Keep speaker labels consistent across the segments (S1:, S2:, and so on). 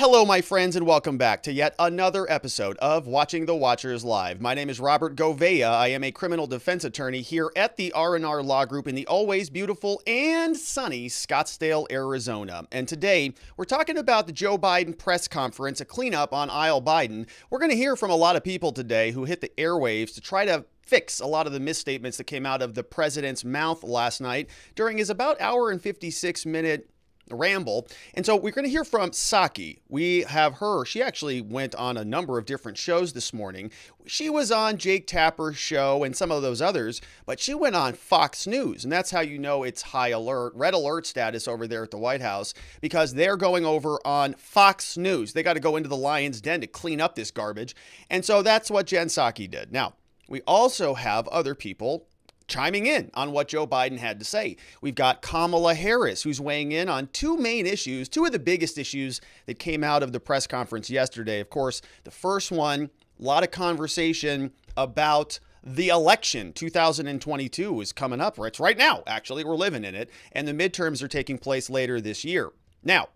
S1: Hello, my friends, and welcome back to yet another episode of Watching the Watchers Live. My name is Robert Gouveia. I am a criminal defense attorney here at the R&R Law Group in the always beautiful and sunny Scottsdale, Arizona. And today, we're talking about the Joe Biden press conference, a cleanup on aisle Biden. We're going to hear from a lot of people today who hit the airwaves to try to fix a lot of the misstatements that came out of the president's mouth last night during his about hour and 56-minute ramble. And so we're going to hear from Psaki. We have her. She actually went on a number of different shows this morning. She was on Jake Tapper's show and some of those others, but she went on Fox News. And that's how you know it's high alert, red alert status over there at the White House, because they're going over on Fox News. They got to go into the lion's den to clean up this garbage. And so that's what Jen Psaki did. Now, we also have other people chiming in on what Joe Biden had to say. We've got Kamala Harris, who's weighing in on two main issues, two of the biggest issues that came out of the press conference yesterday. Of course, the first one, a lot of conversation about the election. 2022 is coming up. It's right now, actually. We're living in it. And the midterms are taking place later this year. Now,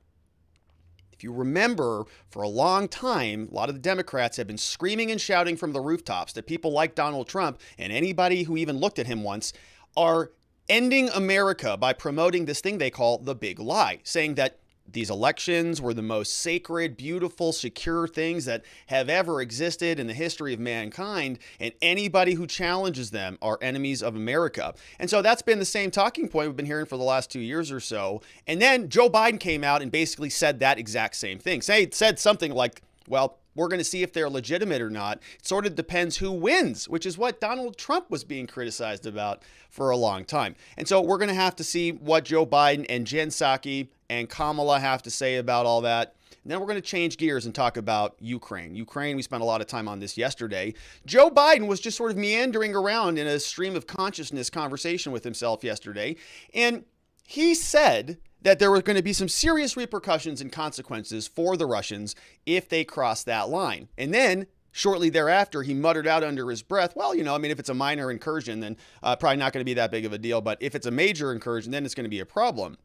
S1: if you remember, for a long time, a lot of the Democrats have been screaming and shouting from the rooftops that people like Donald Trump and anybody who even looked at him once are ending America by promoting this thing they call the big lie, saying that these elections were the most sacred, beautiful, secure things that have ever existed in the history of mankind, and anybody who challenges them are enemies of America. And so that's been the same talking point we've been hearing for the last 2 years or so. And then Joe Biden came out and basically said that exact same thing. Said something like, well, we're going to see if they're legitimate or not. It sort of depends who wins, which is what Donald Trump was being criticized about for a long time. And so we're going to have to see what Joe Biden and Jen Psaki and Kamala have to say about all that. And then we're going to change gears and talk about Ukraine. We spent a lot of time on this yesterday. Joe Biden was just sort of meandering around in a stream of consciousness conversation with himself yesterday. And he said that there were going to be some serious repercussions and consequences for the Russians if they crossed that line. And then shortly thereafter, he muttered out under his breath, well, if it's a minor incursion, then probably not going to be that big of a deal. But if it's a major incursion, then it's going to be a problem.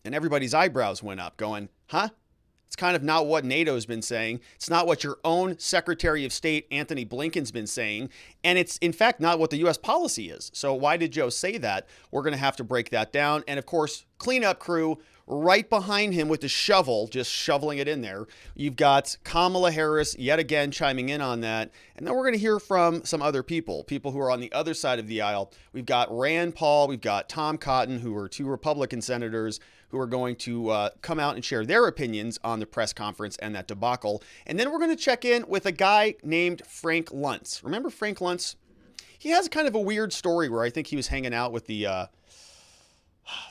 S1: And everybody's eyebrows went up going, huh? It's kind of not what NATO's been saying. It's not what your own Secretary of State, Anthony Blinken's been saying. And it's, in fact, not what the U.S. policy is. So why did Joe say that? We're going to have to break that down. And, of course, cleanup crew right behind him with the shovel, just shoveling it in there. You've got Kamala Harris yet again chiming in on that. And then we're going to hear from some other people who are on the other side of the aisle. We've got Rand Paul. We've got Tom Cotton, who are two Republican senators who are going to come out and share their opinions on the press conference and that debacle. And then we're going to check in with a guy named Frank Luntz. Remember Frank Luntz? He has kind of a weird story where I think he was hanging out with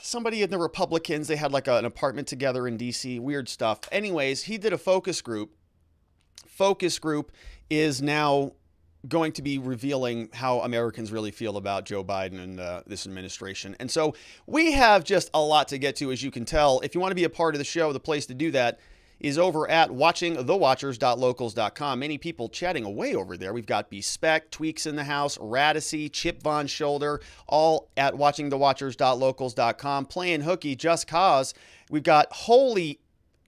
S1: somebody in the Republicans. They had like an apartment together in D.C., weird stuff. Anyways, he did a focus group. Focus group is now going to be revealing how Americans really feel about Joe Biden and this administration. And so we have just a lot to get to, as you can tell. If you want to be a part of the show, the place to do that is over at watchingthewatchers.locals.com. Many people chatting away over there. We've got B-Spec, Tweaks in the House, Radicy, Chip Von Shoulder, all at watchingthewatchers.locals.com. Playing hooky just cause. We've got Holy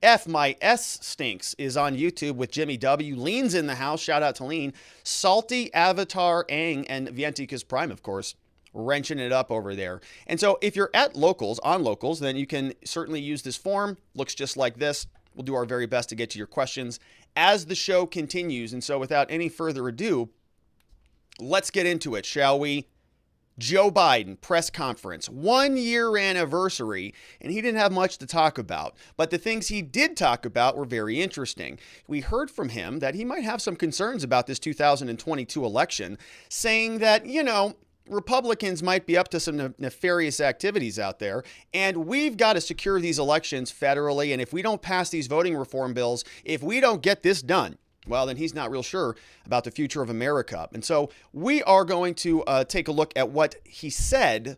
S1: F My S Stinks is on YouTube with Jimmy W. Lean's in the house. Shout out to Lean. Salty, Avatar, Aang, and Vientica's Prime, of course, wrenching it up over there. And so if you're at Locals, on Locals, then you can certainly use this form. Looks just like this. We'll do our very best to get to your questions as the show continues. And so without any further ado, let's get into it, shall we? Joe Biden press conference, 1 year anniversary, and he didn't have much to talk about. But the things he did talk about were very interesting. We heard from him that he might have some concerns about this 2022 election, saying that, Republicans might be up to some nefarious activities out there, and we've got to secure these elections federally. And if we don't pass these voting reform bills, if we don't get this done, well, then he's not real sure about the future of America. And so we are going to take a look at what he said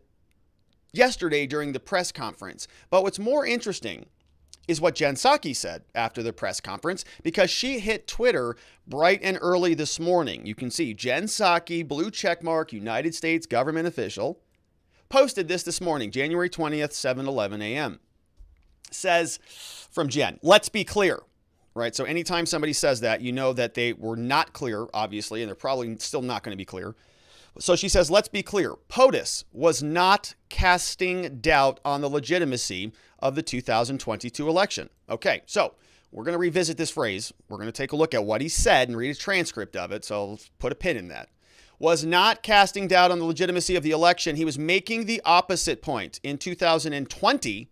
S1: yesterday during the press conference. But what's more interesting is what Jen Psaki said after the press conference, because she hit Twitter bright and early this morning. You can see Jen Psaki, blue checkmark, United States government official, posted this morning, January 20th, 7:11 a.m. Says from Jen, let's be clear. right? So anytime somebody says that, you know that they were not clear, obviously, and they're probably still not going to be clear. So she says, let's be clear. POTUS was not casting doubt on the legitimacy of the 2022 election. Okay, so we're going to revisit this phrase. We're going to take a look at what he said and read a transcript of it. So let's put a pin in that. Was not casting doubt on the legitimacy of the election. He was making the opposite point. In 2020,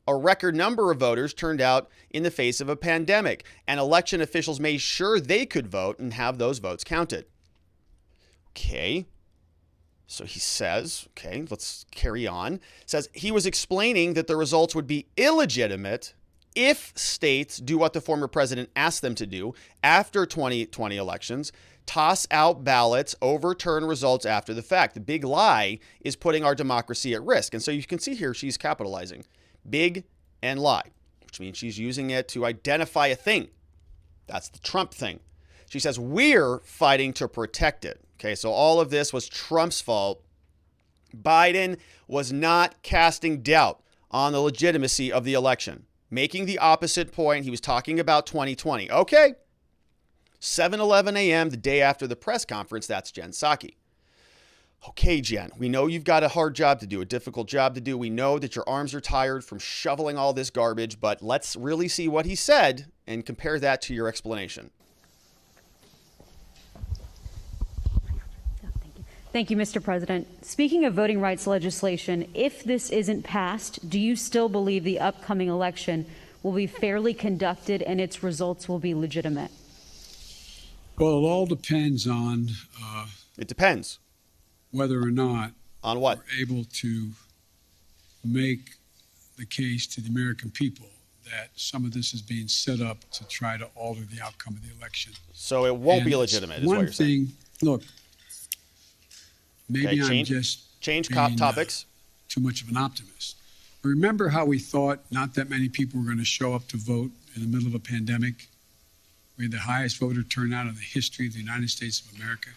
S1: a record number of voters turned out in the face of a pandemic, and election officials made sure they could vote and have those votes counted. Okay. So he says, okay, let's carry on. Says he was explaining that the results would be illegitimate if states do what the former president asked them to do after 2020 elections, toss out ballots, overturn results after the fact. The big lie is putting our democracy at risk. And so you can see here she's capitalizing big and lie, which means she's using it to identify a thing. That's the Trump thing. She says, we're fighting to protect it. Okay, so all of this was Trump's fault. Biden was not casting doubt on the legitimacy of the election, making the opposite point. He was talking about 2020. Okay, 7:11 a.m., the day after the press conference, that's Jen Psaki. Okay, Jen, we know you've got a hard job to do, a difficult job to do. We know that your arms are tired from shoveling all this garbage, but let's really see what he said and compare that to your explanation.
S2: Thank you, Mr. President. Speaking of voting rights legislation, if this isn't passed, do you still believe the upcoming election will be fairly conducted and its results will be legitimate?
S3: Well, it all depends on
S1: It depends.
S3: whether or not
S1: On what?
S3: we're able to make the case to the American people that some of this is being set up to try to alter the outcome of the election.
S1: So it won't be
S3: And
S1: legitimate, is what
S3: one
S1: you're saying.
S3: thing, look, maybe
S1: Okay,
S3: I'm just
S1: change
S3: being,
S1: topics.
S3: Too much of an optimist. Remember how we thought not that many people were going to show up to vote in the middle of a pandemic? We had the highest voter turnout in the history of the United States of America.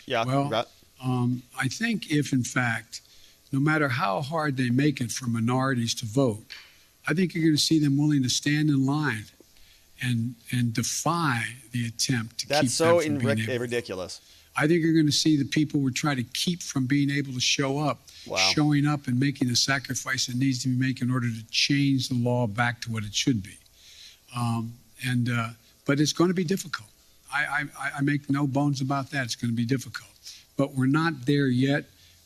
S1: Yeah.
S3: Well,
S1: right.
S3: I think if, in fact, no matter how hard they make it for minorities to vote, I think you're going to see them willing to stand in line and defy the attempt to keep
S1: That's so
S3: them from being able to vote.
S1: ridiculous.
S3: I think you're going to see the people we're trying to keep from being able to show up,
S1: Wow.
S3: showing up and making the sacrifice that needs to be made in order to change the law back to what it should be. But it's going to be difficult. I make no bones about that. It's going to be difficult. But we're not there yet.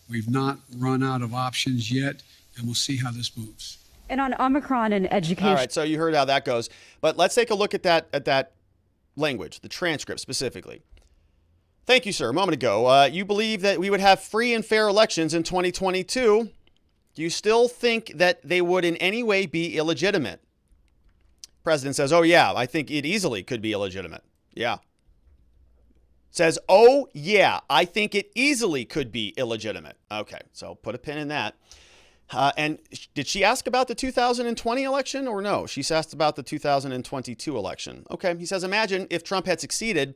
S3: We've not run out of options yet, and we'll see how this moves.
S2: And on Omicron and education.
S1: All right, so you heard how that goes. But let's take a look at that language, the transcript specifically. Thank you, sir. A moment ago, you believe that we would have free and fair elections in 2022. Do you still think that they would in any way be illegitimate? President says, oh, yeah, I think it easily could be illegitimate. Yeah. Says, oh, yeah, I think it easily could be illegitimate. Okay, so put a pin in that. And did she ask about the 2020 election or no? She's asked about the 2022 election. Okay, he says, imagine if Trump had succeeded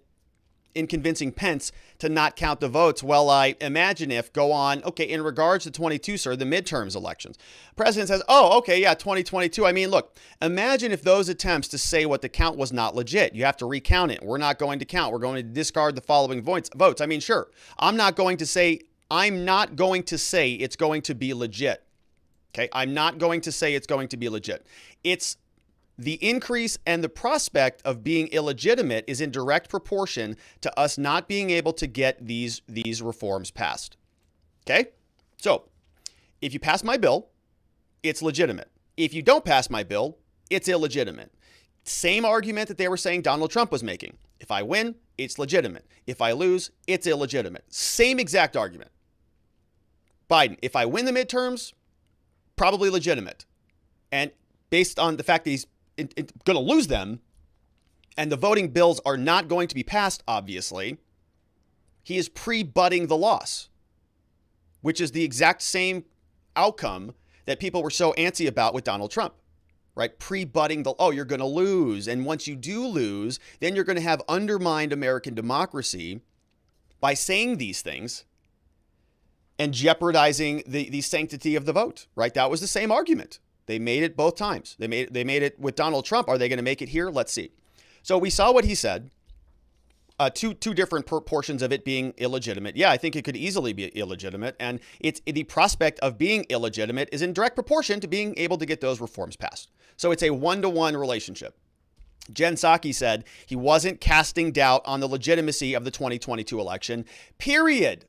S1: in convincing Pence to not count the votes. Well, I imagine if, go on, okay, in regards to 22, sir, the midterms elections. President says, oh, okay, yeah, 2022. I mean, look, imagine if those attempts to say what the count was not legit. You have to recount it. We're not going to count. We're going to discard the following votes. I mean, sure, I'm not going to say it's going to be legit. Okay, I'm not going to say it's going to be legit. It's the increase and the prospect of being illegitimate is in direct proportion to us not being able to get these reforms passed. Okay? So, if you pass my bill, it's legitimate. If you don't pass my bill, it's illegitimate. Same argument that they were saying Donald Trump was making. If I win, it's legitimate. If I lose, it's illegitimate. Same exact argument. Biden, if I win the midterms, probably legitimate. And based on the fact that he's going to lose them, and the voting bills are not going to be passed, obviously, he is pre-butting the loss, which is the exact same outcome that people were so antsy about with Donald Trump, right? Pre-butting you're going to lose. And once you do lose, then you're going to have undermined American democracy by saying these things and jeopardizing the sanctity of the vote, right? That was the same argument They made it both times. They made it with Donald Trump. Are they going to make it here? Let's see. So we saw what he said. Two different portions of it being illegitimate. Yeah, I think it could easily be illegitimate. And the prospect of being illegitimate is in direct proportion to being able to get those reforms passed. So it's a one-to-one relationship. Jen Psaki said he wasn't casting doubt on the legitimacy of the 2022 election, period.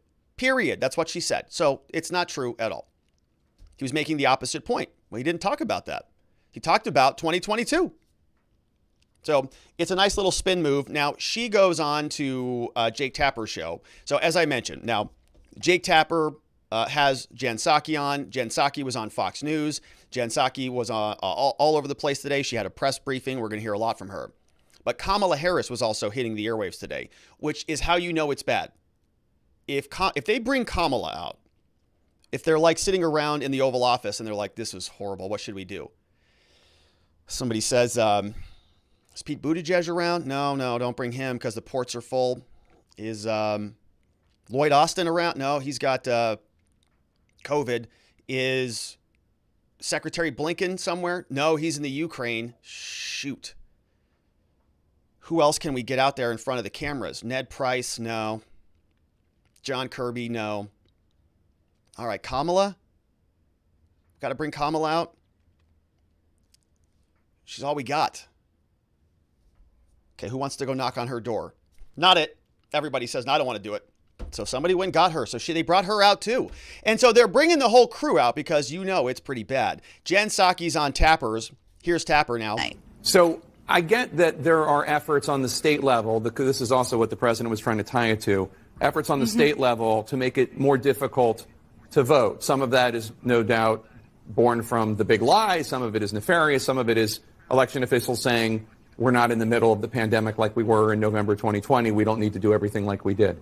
S1: That's what she said. So it's not true at all. He was making the opposite point. Well, he didn't talk about that. He talked about 2022. So it's a nice little spin move. Now, she goes on to Jake Tapper's show. So as I mentioned, now, Jake Tapper has Jen Psaki on. Jen Psaki was on Fox News. Jen Psaki was all over the place today. She had a press briefing. We're going to hear a lot from her. But Kamala Harris was also hitting the airwaves today, which is how you know it's bad. If they bring Kamala out, if they're like sitting around in the Oval Office and they're like, this is horrible, what should we do? Somebody says, is Pete Buttigieg around? No, don't bring him because the ports are full. Is Lloyd Austin around? No, he's got COVID. Is Secretary Blinken somewhere? No, he's in the Ukraine. Shoot. Who else can we get out there in front of the cameras? Ned Price? No. John Kirby? No. All right, Kamala? Got to bring Kamala out. She's all we got. Okay, who wants to go knock on her door? Not it. Everybody says, no, I don't want to do it. So somebody went and got her. So they brought her out too. And so they're bringing the whole crew out because you know it's pretty bad. Jen Psaki's on Tapper's. Here's Tapper now.
S4: So I get that there are efforts on the state level, because this is also what the president was trying to tie it to, efforts on the state level to make it more difficult to vote. Some of that is no doubt born from the big lie. Some of it is nefarious. Some of it is election officials saying, we're not in the middle of the pandemic like we were in November 2020. We don't need to do everything like we did.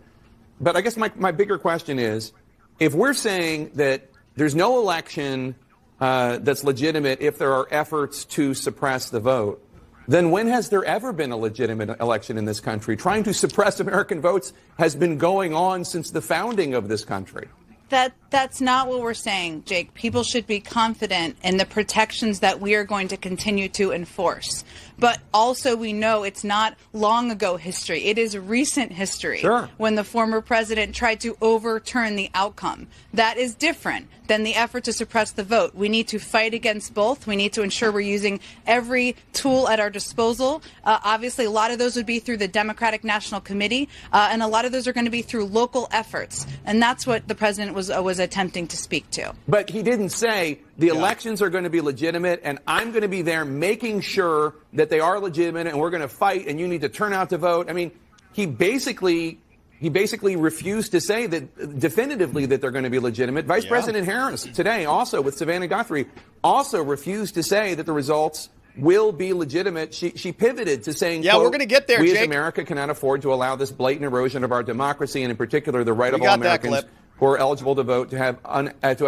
S4: But I guess my bigger question is, if we're saying that there's no election that's legitimate if there are efforts to suppress the vote, then when has there ever been a legitimate election in this country? Trying to suppress American votes has been going on since the founding of this country.
S5: That's not what we're saying, Jake. People should be confident in the protections that we are going to continue to enforce. But also we know it's not long ago history. It is recent history.
S4: Sure.
S5: When the former president tried to overturn the outcome. That is different than the effort to suppress the vote. We need to fight against both. We need to ensure we're using every tool at our disposal. Obviously, a lot of those would be through the Democratic National Committee, and a lot of those are going to be through local efforts. And that's what the president was attempting to speak to.
S4: But he didn't say the elections are going to be legitimate, and I'm going to be there making sure that they are legitimate, and we're going to fight, and you need to turn out to vote. I mean, he basically refused to say that definitively that they're going to be legitimate. Vice President Harris today, also with Savannah Guthrie, also refused to say that the results will be legitimate. She pivoted to saying,
S1: we're going to get there,
S4: we
S1: Jake.
S4: as America cannot afford to allow this blatant erosion of our democracy, and in particular the right of all Americans who are eligible to vote to have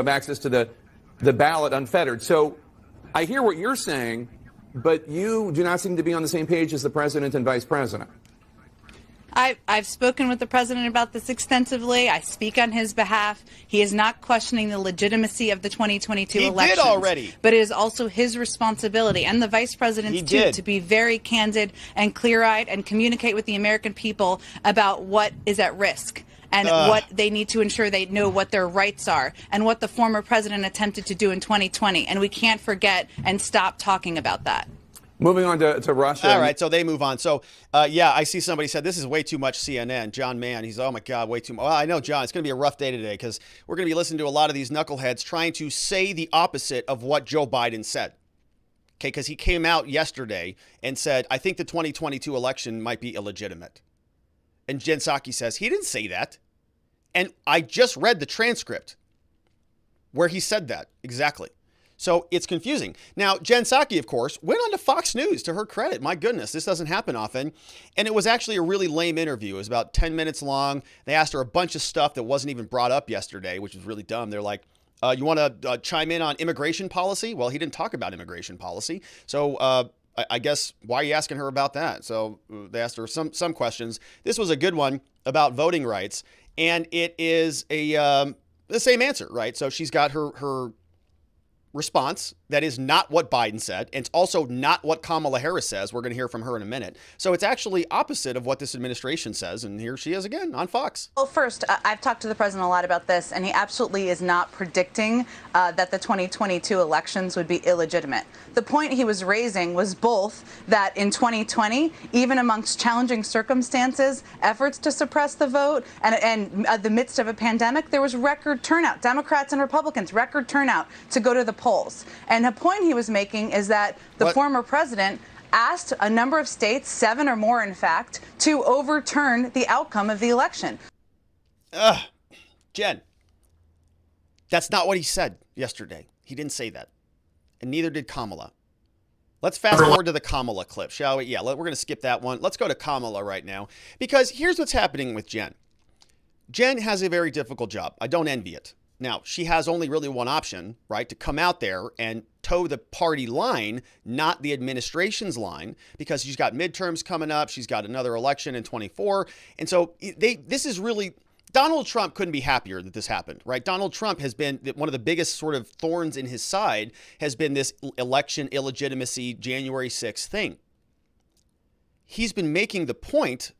S4: access to the ballot unfettered. So I hear what you're saying, but you do not seem to be on the same page as the president and vice president.
S5: I've spoken with the president about this extensively. I speak on his behalf. He is not questioning the legitimacy of the 2022 elections.
S1: He did already.
S5: But it is also his responsibility, and the vice president's too, to be very candid and clear-eyed and communicate with the American people about what is at risk. And what they need to ensure they know what their rights are, and what the former president attempted to do in 2020. And we can't forget and stop talking about that.
S4: Moving on to Russia.
S1: All right, so they move on. So, I see somebody said, this is way too much CNN. John Mann, he's, oh my God, way too much. Well, I know, John, it's going to be a rough day today because we're going to be listening to a lot of these knuckleheads trying to say the opposite of what Joe Biden said. Okay, because he came out yesterday and said, I think the 2022 election might be illegitimate. And Jen Psaki says, he didn't say that. And I just read the transcript where he said that exactly. So it's confusing. Now, Jen Psaki, of course, went on to Fox News, to her credit. My goodness, this doesn't happen often. And it was actually a really lame interview. It was about 10 minutes long. They asked her a bunch of stuff that wasn't even brought up yesterday, which was really dumb. They're like, you want to chime in on immigration policy? Well, he didn't talk about immigration policy. So I guess, why are you asking her about that? So they asked her some questions. This was a good one about voting rights. And it is the same answer, right? So she's got her response That is not what Biden said. And it's also not what Kamala Harris says. We're going to hear from her in a minute. So it's actually opposite of what this administration says. And here she is again on Fox.
S5: Well, first, I've talked to the president a lot about this, and he absolutely is not predicting that the 2022 elections would be illegitimate. The point he was raising was both that in 2020, even amongst challenging circumstances, efforts to suppress the vote, and the midst of a pandemic, there was record turnout. Democrats and Republicans, record turnout to go to the polls. And the point he was making is that the former president asked a number of states, 7 or more in fact, to overturn the outcome of the election.
S1: Jen, that's not what he said yesterday. He didn't say that. And neither did Kamala. Let's fast forward to the Kamala clip, shall we? Yeah, we're going to skip that one. Let's go to Kamala right now. Because here's what's happening with Jen. Jen has a very difficult job. I don't envy it. Now, she has only really one option, right, to come out there and toe the party line, not the administration's line, because she's got midterms coming up. She's got another election in 24. And so this is really, Donald Trump couldn't be happier that this happened, right? Donald Trump has been one of the biggest sort of thorns in his side, has been this election illegitimacy January 6th thing. He's been making the point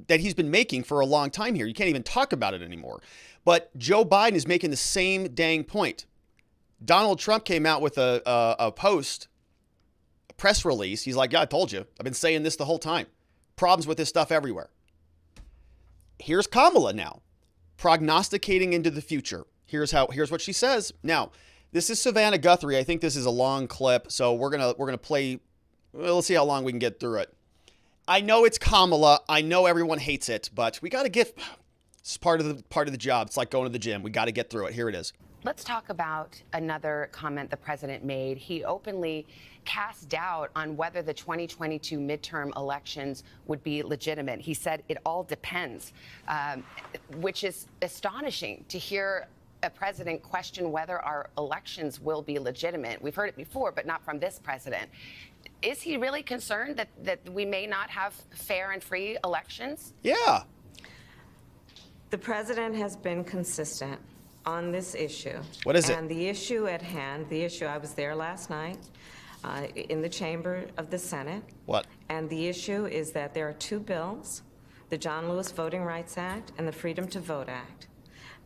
S1: that he's been making for a long time here. You can't even talk about it anymore. But Joe Biden is making the same dang point. Donald Trump came out with a post, a press release. He's like, yeah, I told you. I've been saying this the whole time. Problems with this stuff everywhere. Here's Kamala now, prognosticating into the future. Here's what she says. Now, this is Savannah Guthrie. I think this is a long clip, so we're gonna play. Well, let's see how long we can get through it. I know it's Kamala. I know everyone hates it, but we got to get. It's part of the job. It's like going to the gym. We got to get through it. Here it is.
S6: Let's talk about another comment the president made. He openly cast doubt on whether the 2022 midterm elections would be legitimate. He said it all depends, which is astonishing to hear a president question whether our elections will be legitimate. We've heard it before, but not from this president. Is he really concerned that we may not have fair and free elections?
S1: Yeah.
S7: The president has been consistent on this issue.
S1: What is it?
S7: And the issue at hand, I was there last night in the chamber of the Senate.
S1: What?
S7: And the issue is that there are 2 bills, the John Lewis Voting Rights Act and the Freedom to Vote Act,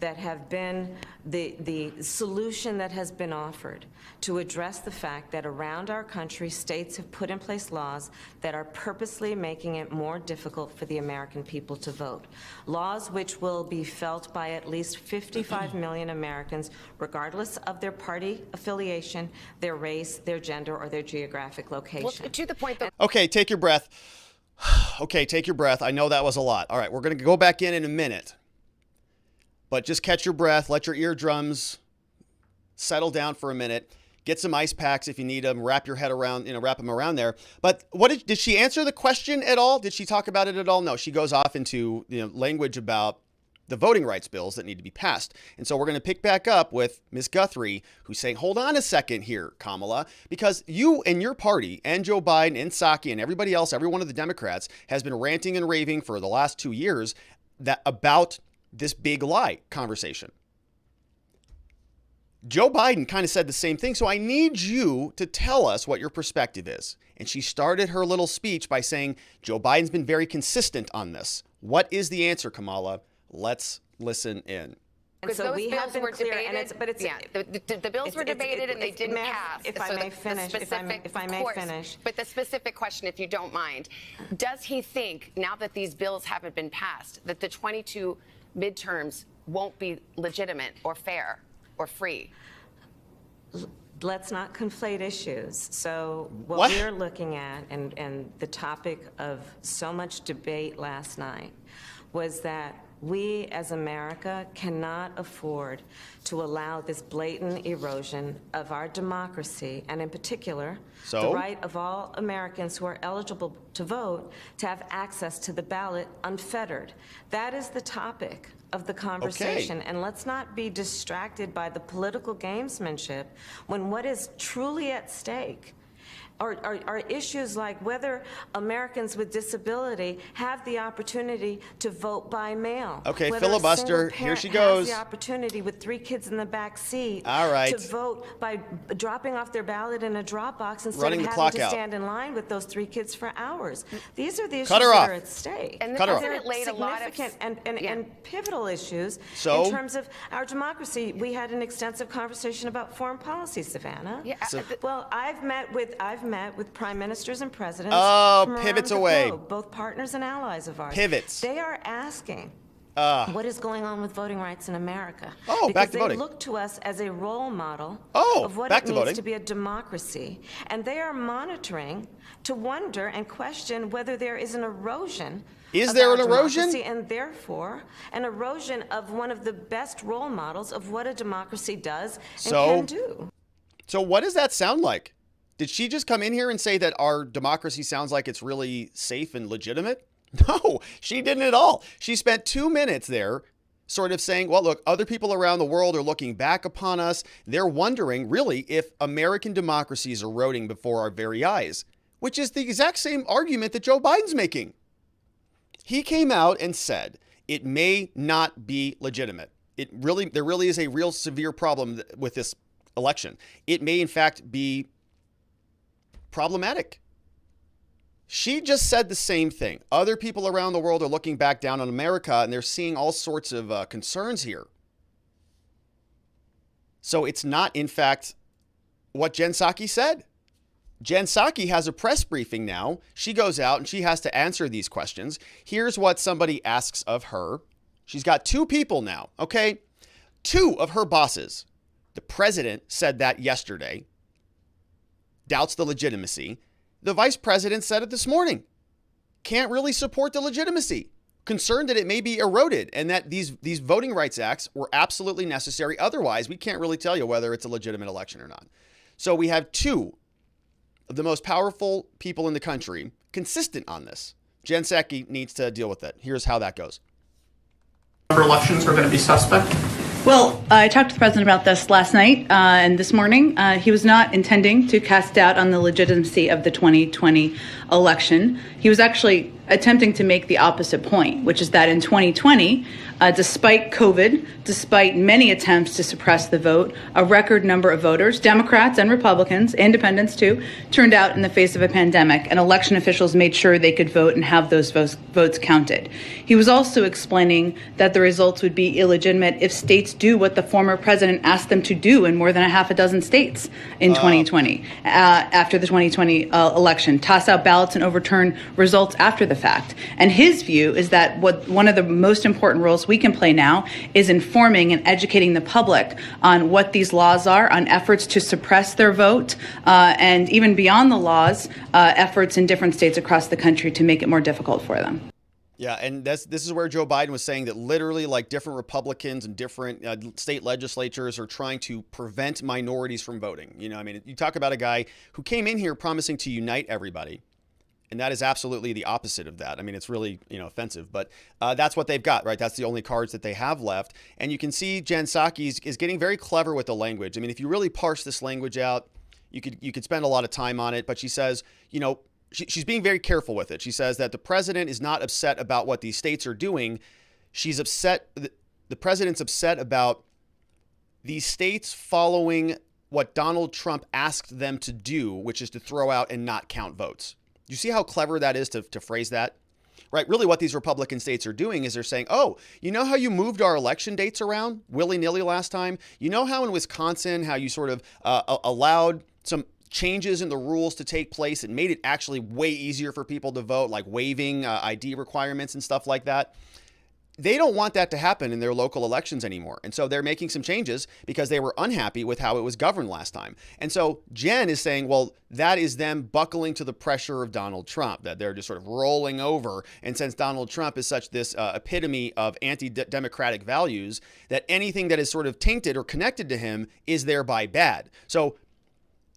S7: that have been the solution that has been offered to address the fact that around our country, states have put in place laws that are purposely making it more difficult for the American people to vote. Laws which will be felt by at least 55 million Americans, regardless of their party affiliation, their race, their gender, or their geographic location.
S6: Well, to the point that...
S1: Okay, take your breath. Okay, take your breath. I know that was a lot. All right, we're going to go back in a minute. But just catch your breath, let your eardrums settle down for a minute. Get some ice packs if you need them. Wrap your head around, wrap them around there. But did she answer the question at all? Did she talk about it at all? No, she goes off into language about the voting rights bills that need to be passed. And so we're going to pick back up with Ms. Guthrie, who's saying, hold on a second here, Kamala, because you and your party and Joe Biden and Psaki and everybody else, every one of the Democrats has been ranting and raving for the last 2 years about this big lie conversation. Joe Biden kind of said the same thing. So I need you to tell us what your perspective is. And she started her little speech by saying, Joe Biden's been very consistent on this. What is the answer, Kamala? Let's listen in.
S6: Because
S7: so
S6: those
S7: we
S6: bills
S7: have been
S6: were
S7: clear,
S6: debated, the bills were debated and they didn't pass.
S7: If I may finish,
S6: But the specific question, if you don't mind, does he think, now that these bills haven't been passed, that the 22 midterms won't be legitimate or fair or free?
S7: Let's not conflate issues. So what we're looking at, and the topic of so much debate last night, was that we as America cannot afford to allow this blatant erosion of our democracy, and in particular, the right of all Americans who are eligible to vote to have access to the ballot unfettered. That is the topic of the conversation. And let's not be distracted by the political gamesmanship when what is truly at stake are issues like whether Americans with disability have the opportunity to vote by mail.
S1: Okay,
S7: whether
S1: filibuster.
S7: A single
S1: Here she
S7: parent
S1: goes.
S7: has the opportunity with 3 kids in the back seat
S1: All right.
S7: to vote by dropping off their ballot in a drop box instead
S1: Running
S7: of
S1: the
S7: having
S1: clock
S7: to
S1: out.
S7: stand in line with those 3 kids for hours. These are the issues
S1: Cut her
S7: that
S1: off.
S7: are at stake.
S6: And the
S1: Cut her off.
S6: president laid a lot of
S7: Significant and pivotal issues
S1: So?
S7: in terms of our democracy. We had an extensive conversation about foreign policy, Savannah.
S6: Yeah,
S7: Well, I've met with prime ministers and presidents.
S1: Oh,
S7: from
S1: pivots
S7: around the
S1: away.
S7: globe, both partners and allies of ours.
S1: Pivots.
S7: They are asking what is going on with voting rights in America.
S1: Oh,
S7: because
S1: back to
S7: they
S1: voting.
S7: look to us as a role model of what
S1: back
S7: it
S1: to
S7: means
S1: voting.
S7: to be a democracy. And they are monitoring to wonder and question whether there is an erosion.
S1: Is
S7: of
S1: there
S7: our
S1: an erosion?
S7: democracy, and therefore an erosion of one of the best role models of what a democracy does and can do.
S1: So what does that sound like? Did she just come in here and say that our democracy sounds like it's really safe and legitimate? No, she didn't at all. She spent 2 minutes there sort of saying, well, look, other people around the world are looking back upon us. They're wondering, really, if American democracy is eroding before our very eyes, which is the exact same argument that Joe Biden's making. He came out and said it may not be legitimate. There really is a real severe problem with this election. It may, in fact, be problematic. She just said the same thing. Other people around the world are looking back down on America, and they're seeing all sorts of concerns here. So it's not, in fact, what Jen Psaki said. Jen Psaki has a press briefing now. She goes out and she has to answer these questions. Here's what somebody asks of her. She's got 2 people now, okay? 2 of her bosses. The president said that yesterday. Doubts the legitimacy. The vice president said it this morning. Can't really support the legitimacy. Concerned that it may be eroded and that these voting rights acts were absolutely necessary. Otherwise, we can't really tell you whether it's a legitimate election or not. So we have 2 of the most powerful people in the country consistent on this. Jen Psaki needs to deal with it. Here's how that goes.
S8: Elections are going to be suspect?
S5: Well, I talked to the president about this last night and this morning. He was not intending to cast doubt on the legitimacy of the 2020 election. He was actually attempting to make the opposite point, which is that in 2020, despite COVID, despite many attempts to suppress the vote, a record number of voters, Democrats and Republicans, independents too, turned out in the face of a pandemic, and election officials made sure they could vote and have those votes counted. He was also explaining that the results would be illegitimate if states do what the former president asked them to do in more than a half a dozen states in 2020, after the 2020 election, toss out ballots and overturn results after the fact. And his view is that one of the most important roles we can play now is informing and educating the public on what these laws are, on efforts to suppress their vote, and even beyond the laws, efforts in different states across the country to make it more difficult for them.
S1: Yeah, and this is where Joe Biden was saying that literally like different Republicans and different state legislatures are trying to prevent minorities from voting. You know, I mean, you talk about a guy who came in here promising to unite everybody. And that is absolutely the opposite of that. I mean, it's really, offensive, but that's what they've got, right? That's the only cards that they have left. And you can see Jen Psaki is getting very clever with the language. I mean, if you really parse this language out, you could spend a lot of time on it. But she says, she's being very careful with it. She says that the president is not upset about what these states are doing. She's upset. The president's upset about these states following what Donald Trump asked them to do, which is to throw out and not count votes. You see how clever that is to phrase that? Right? Really what these Republican states are doing is they're saying, oh, you know how you moved our election dates around willy-nilly last time? You know how in Wisconsin, how you sort of allowed some changes in the rules to take place and made it actually way easier for people to vote, like waiving ID requirements and stuff like that? They don't want that to happen in their local elections anymore. And so they're making some changes because they were unhappy with how it was governed last time. And so Jen is saying, well, that is them buckling to the pressure of Donald Trump, that they're just sort of rolling over. And since Donald Trump is such this epitome of anti-democratic values, that anything that is sort of tainted or connected to him is thereby bad. So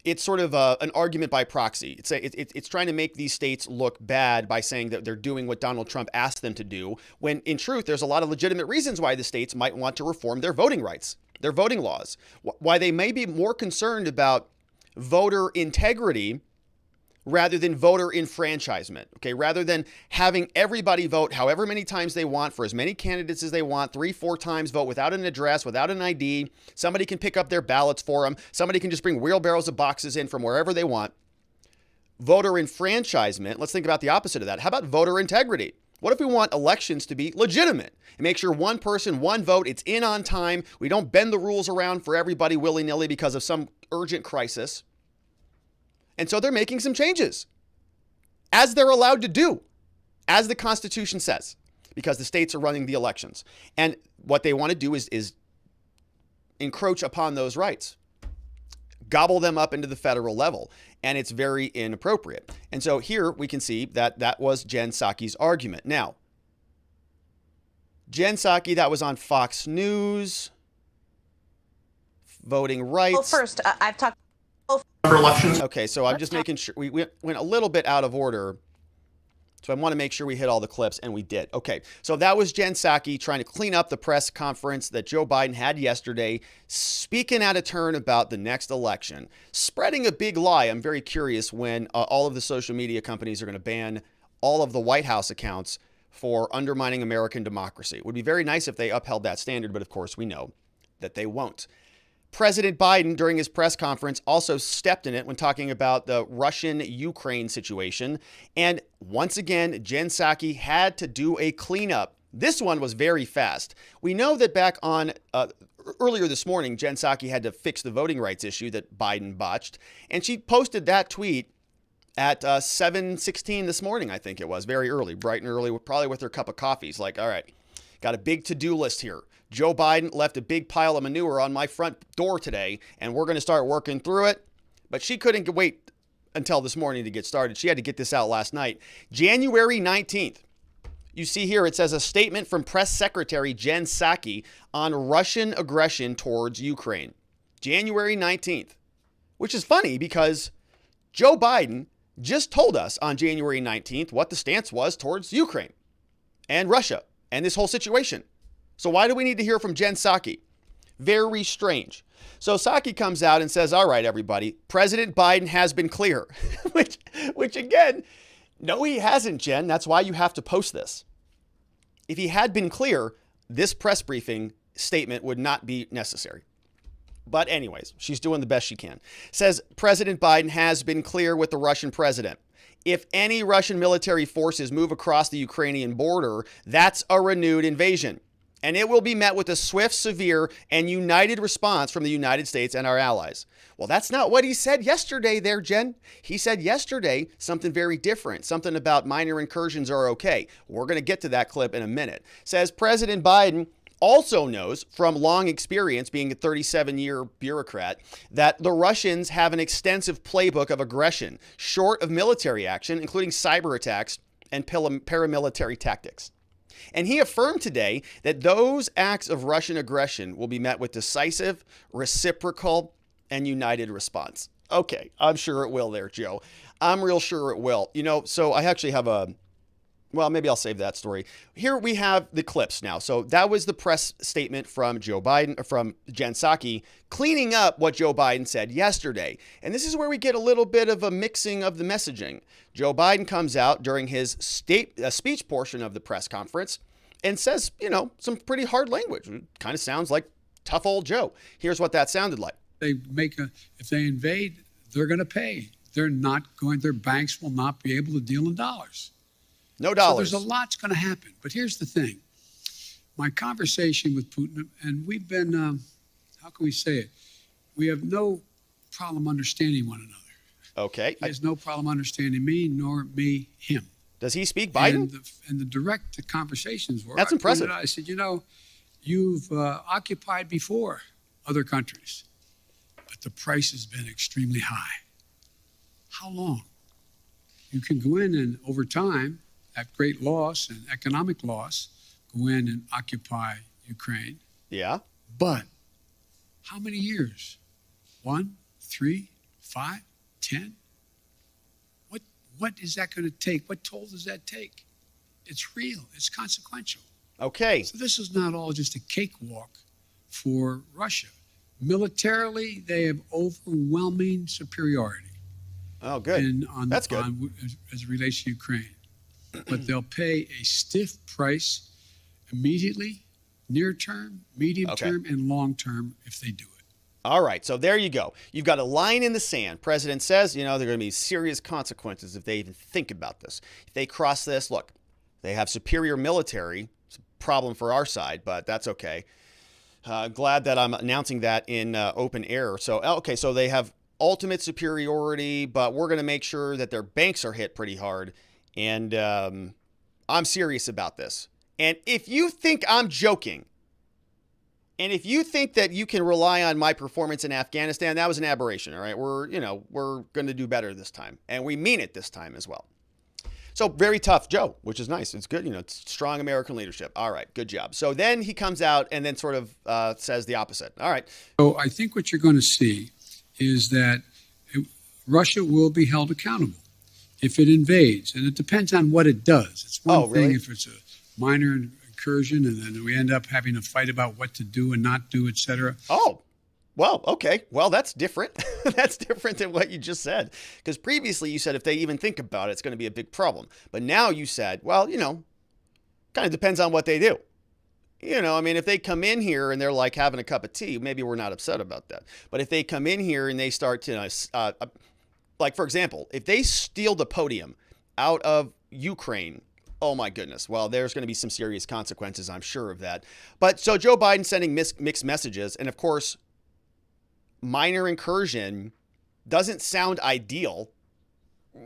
S1: it's sort of an argument by proxy. It's trying to make these states look bad by saying that they're doing what Donald Trump asked them to do, when in truth, there's a lot of legitimate reasons why the states might want to reform their voting rights, their voting laws, why they may be more concerned about voter integrity rather than voter enfranchisement, okay? Rather than having everybody vote however many times they want for as many candidates as they want, 3-4 times vote without an address, without an ID. Somebody can pick up their ballots for them. Somebody can just bring wheelbarrows of boxes in from wherever they want. Voter enfranchisement, let's think about the opposite of that. How about voter integrity? What if we want elections to be legitimate and make sure one person, one vote, it's in on time. We don't bend the rules around for everybody willy-nilly because of some urgent crisis. And so they're making some changes, as they're allowed to do, as the Constitution says, because the states are running the elections. And what they want to do is encroach upon those rights, gobble them up into the federal level. And it's very inappropriate. And so here we can see that that was Jen Psaki's argument. Now, Jen Psaki, that was on Fox News, voting rights.
S9: Well, first, I've talked.
S8: Elections.
S1: Okay, so I'm just making sure we went a little bit out of order. So I want to make sure we hit all the clips, and we did. Okay, so that was Jen Psaki trying to clean up the press conference that Joe Biden had yesterday, speaking out of turn about the next election, spreading a big lie. I'm very curious when all of the social media companies are going to ban all of the White House accounts for undermining American democracy. It would be very nice if they upheld that standard, but of course we know that they won't. President Biden, during his press conference, also stepped in it when talking about the Russian-Ukraine situation. And once again, Jen Psaki had to do a cleanup. This one was very fast. We know that back on earlier this morning, Jen Psaki had to fix the voting rights issue that Biden botched. And she posted that tweet at 7:16 this morning, I think it was, very early, bright and early, probably with her cup of coffee. It's like, all right, got a big to-do list here. Joe Biden left a big pile of manure on my front door today, and we're going to start working through it. But she couldn't wait until this morning to get started. She had to get this out last night. January 19th. You see here, it says a statement from Press Secretary Jen Psaki on Russian aggression towards Ukraine. January 19th, which is funny because Joe Biden just told us on January 19th what the stance was towards Ukraine and Russia and this whole situation. So why do we need to hear from Jen Psaki? Very strange. So Psaki comes out and says, all right, everybody, President Biden has been clear, which again, no, he hasn't, Jen. That's why you have to post this. If he had been clear, this press briefing statement would not be necessary. But anyways, she's doing the best she can. Says President Biden has been clear with the Russian president. If any Russian military forces move across the Ukrainian border, that's a renewed invasion. And it will be met with a swift, severe, and united response from the United States and our allies. Well, that's not what he said yesterday there, Jen. He said yesterday something very different, something about minor incursions are okay. We're going to get to that clip in a minute. Says President Biden also knows from long experience, being a 37-year bureaucrat, that the Russians have an extensive playbook of aggression, short of military action, including cyber attacks and paramilitary tactics. And he affirmed today that those acts of Russian aggression will be met with decisive, reciprocal, and united response. Okay, I'm sure it will there, Joe. I'm real sure it will. You know, so I actually have well, maybe I'll save that story. Here we have the clips now. So that was the press statement from Joe Biden, from Jen Psaki, cleaning up what Joe Biden said yesterday. And this is where we get a little bit of a mixing of the messaging. Joe Biden comes out during his speech portion of the press conference and says, you know, some pretty hard language. It kind of sounds like tough old Joe. Here's what that sounded like.
S3: If they invade, they're going to pay. They're not going, their banks will not be able to deal in dollars.
S1: No dollars.
S3: So there's a lot's going to happen. But here's the thing. My conversation with Putin, and we've been, how can we say it? We have no problem understanding one another.
S1: Okay.
S3: He has no problem understanding me, nor me him.
S1: Does he speak Biden?
S3: And the direct conversations were.
S1: That's impressive.
S3: I said, you know, you've occupied before other countries, but the price has been extremely high. How long? You can go in and over time, at great loss and economic loss, go in and occupy Ukraine.
S1: Yeah.
S3: But how many years? 1, 3, 5, 10? What is that going to take? What toll does that take? It's real. It's consequential.
S1: Okay.
S3: So this is not all just a cakewalk for Russia. Militarily, they have overwhelming superiority.
S1: Oh, good. That's good.
S3: As it relates to Ukraine. But they'll pay a stiff price immediately, near term, medium term, and long term if they do it.
S1: All right. So there you go. You've got a line in the sand. President says, there are going to be serious consequences if they even think about this. If they cross this, look, they have superior military. It's a problem for our side, but that's okay. Glad that I'm announcing that in open air. So they have ultimate superiority, but we're going to make sure that their banks are hit pretty hard. And I'm serious about this. And if you think I'm joking, and if you think that you can rely on my performance in Afghanistan, that was an aberration. All right, we're going to do better this time, and we mean it this time as well. So very tough, Joe, which is nice. It's good. It's strong American leadership. All right, good job. So then he comes out and then sort of says the opposite. All right.
S3: So I think what you're going to see is that Russia will be held accountable if it invades, and it depends on what it does. It's one thing if it's a minor incursion, and then we end up having a fight about what to do and not do, et cetera.
S1: Oh, well, okay. Well, that's different. That's different than what you just said. Because previously you said if they even think about it, it's going to be a big problem. But now you said, well, kind of depends on what they do. If they come in here and they're like having a cup of tea, maybe we're not upset about that. But if they come in here and they start to, like, for example, if they steal the podium out of Ukraine, oh my goodness. Well, there's going to be some serious consequences. I'm sure of that. But so Joe Biden sending mixed messages. And of course, minor incursion doesn't sound ideal.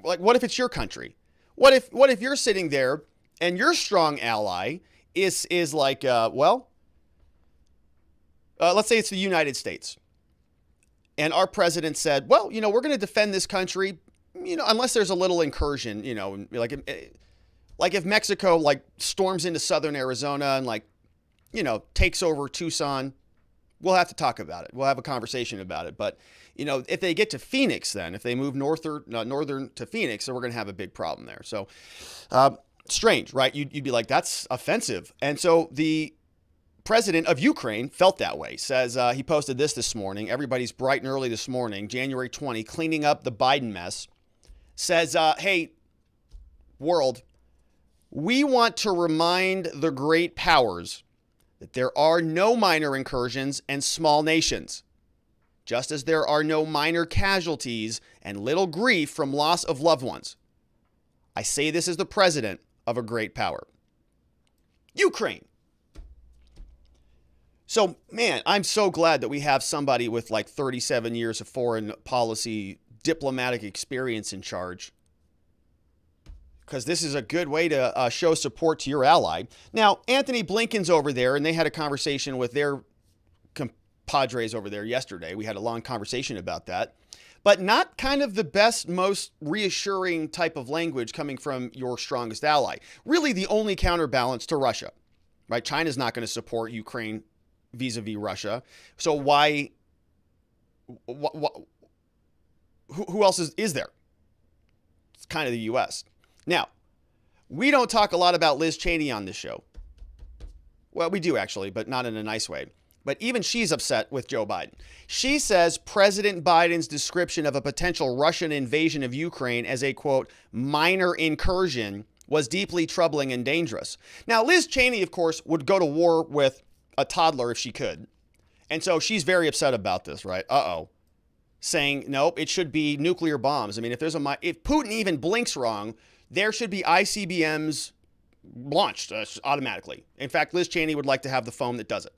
S1: Like, what if it's your country? What if you're sitting there and your strong ally is like, let's say it's the United States. And our president said, well, we're going to defend this country, unless there's a little incursion, like if Mexico storms into southern Arizona and takes over Tucson, we'll have to talk about it. We'll have a conversation about it. But, if they get to Phoenix, then if they move northern to Phoenix, then we're going to have a big problem there. So strange, right? You'd be like, that's offensive. And so the president of Ukraine felt that way. Says he posted this morning. Everybody's bright and early this morning, January 20, cleaning up the Biden mess. Says, hey, world, we want to remind the great powers that there are no minor incursions and small nations, just as there are no minor casualties and little grief from loss of loved ones. I say this as the president of a great power. Ukraine. So, man, I'm so glad that we have somebody with 37 years of foreign policy diplomatic experience in charge, because this is a good way to show support to your ally. Now, Anthony Blinken's over there, and they had a conversation with their compadres over there yesterday. We had a long conversation about that, but not kind of the best, most reassuring type of language coming from your strongest ally. Really the only counterbalance to Russia, right? China's not going to support Ukraine vis-a-vis Russia. So why, who else is there? It's kind of the U.S. Now, we don't talk a lot about Liz Cheney on this show. Well, we do actually, but not in a nice way. But even she's upset with Joe Biden. She says President Biden's description of a potential Russian invasion of Ukraine as a, quote, minor incursion was deeply troubling and dangerous. Now, Liz Cheney, of course, would go to war with a toddler if she could. And so she's very upset about this, right? Saying, nope, it should be nuclear bombs. I mean, if Putin even blinks wrong, there should be ICBMs launched automatically. In fact, Liz Cheney would like to have the phone that does it.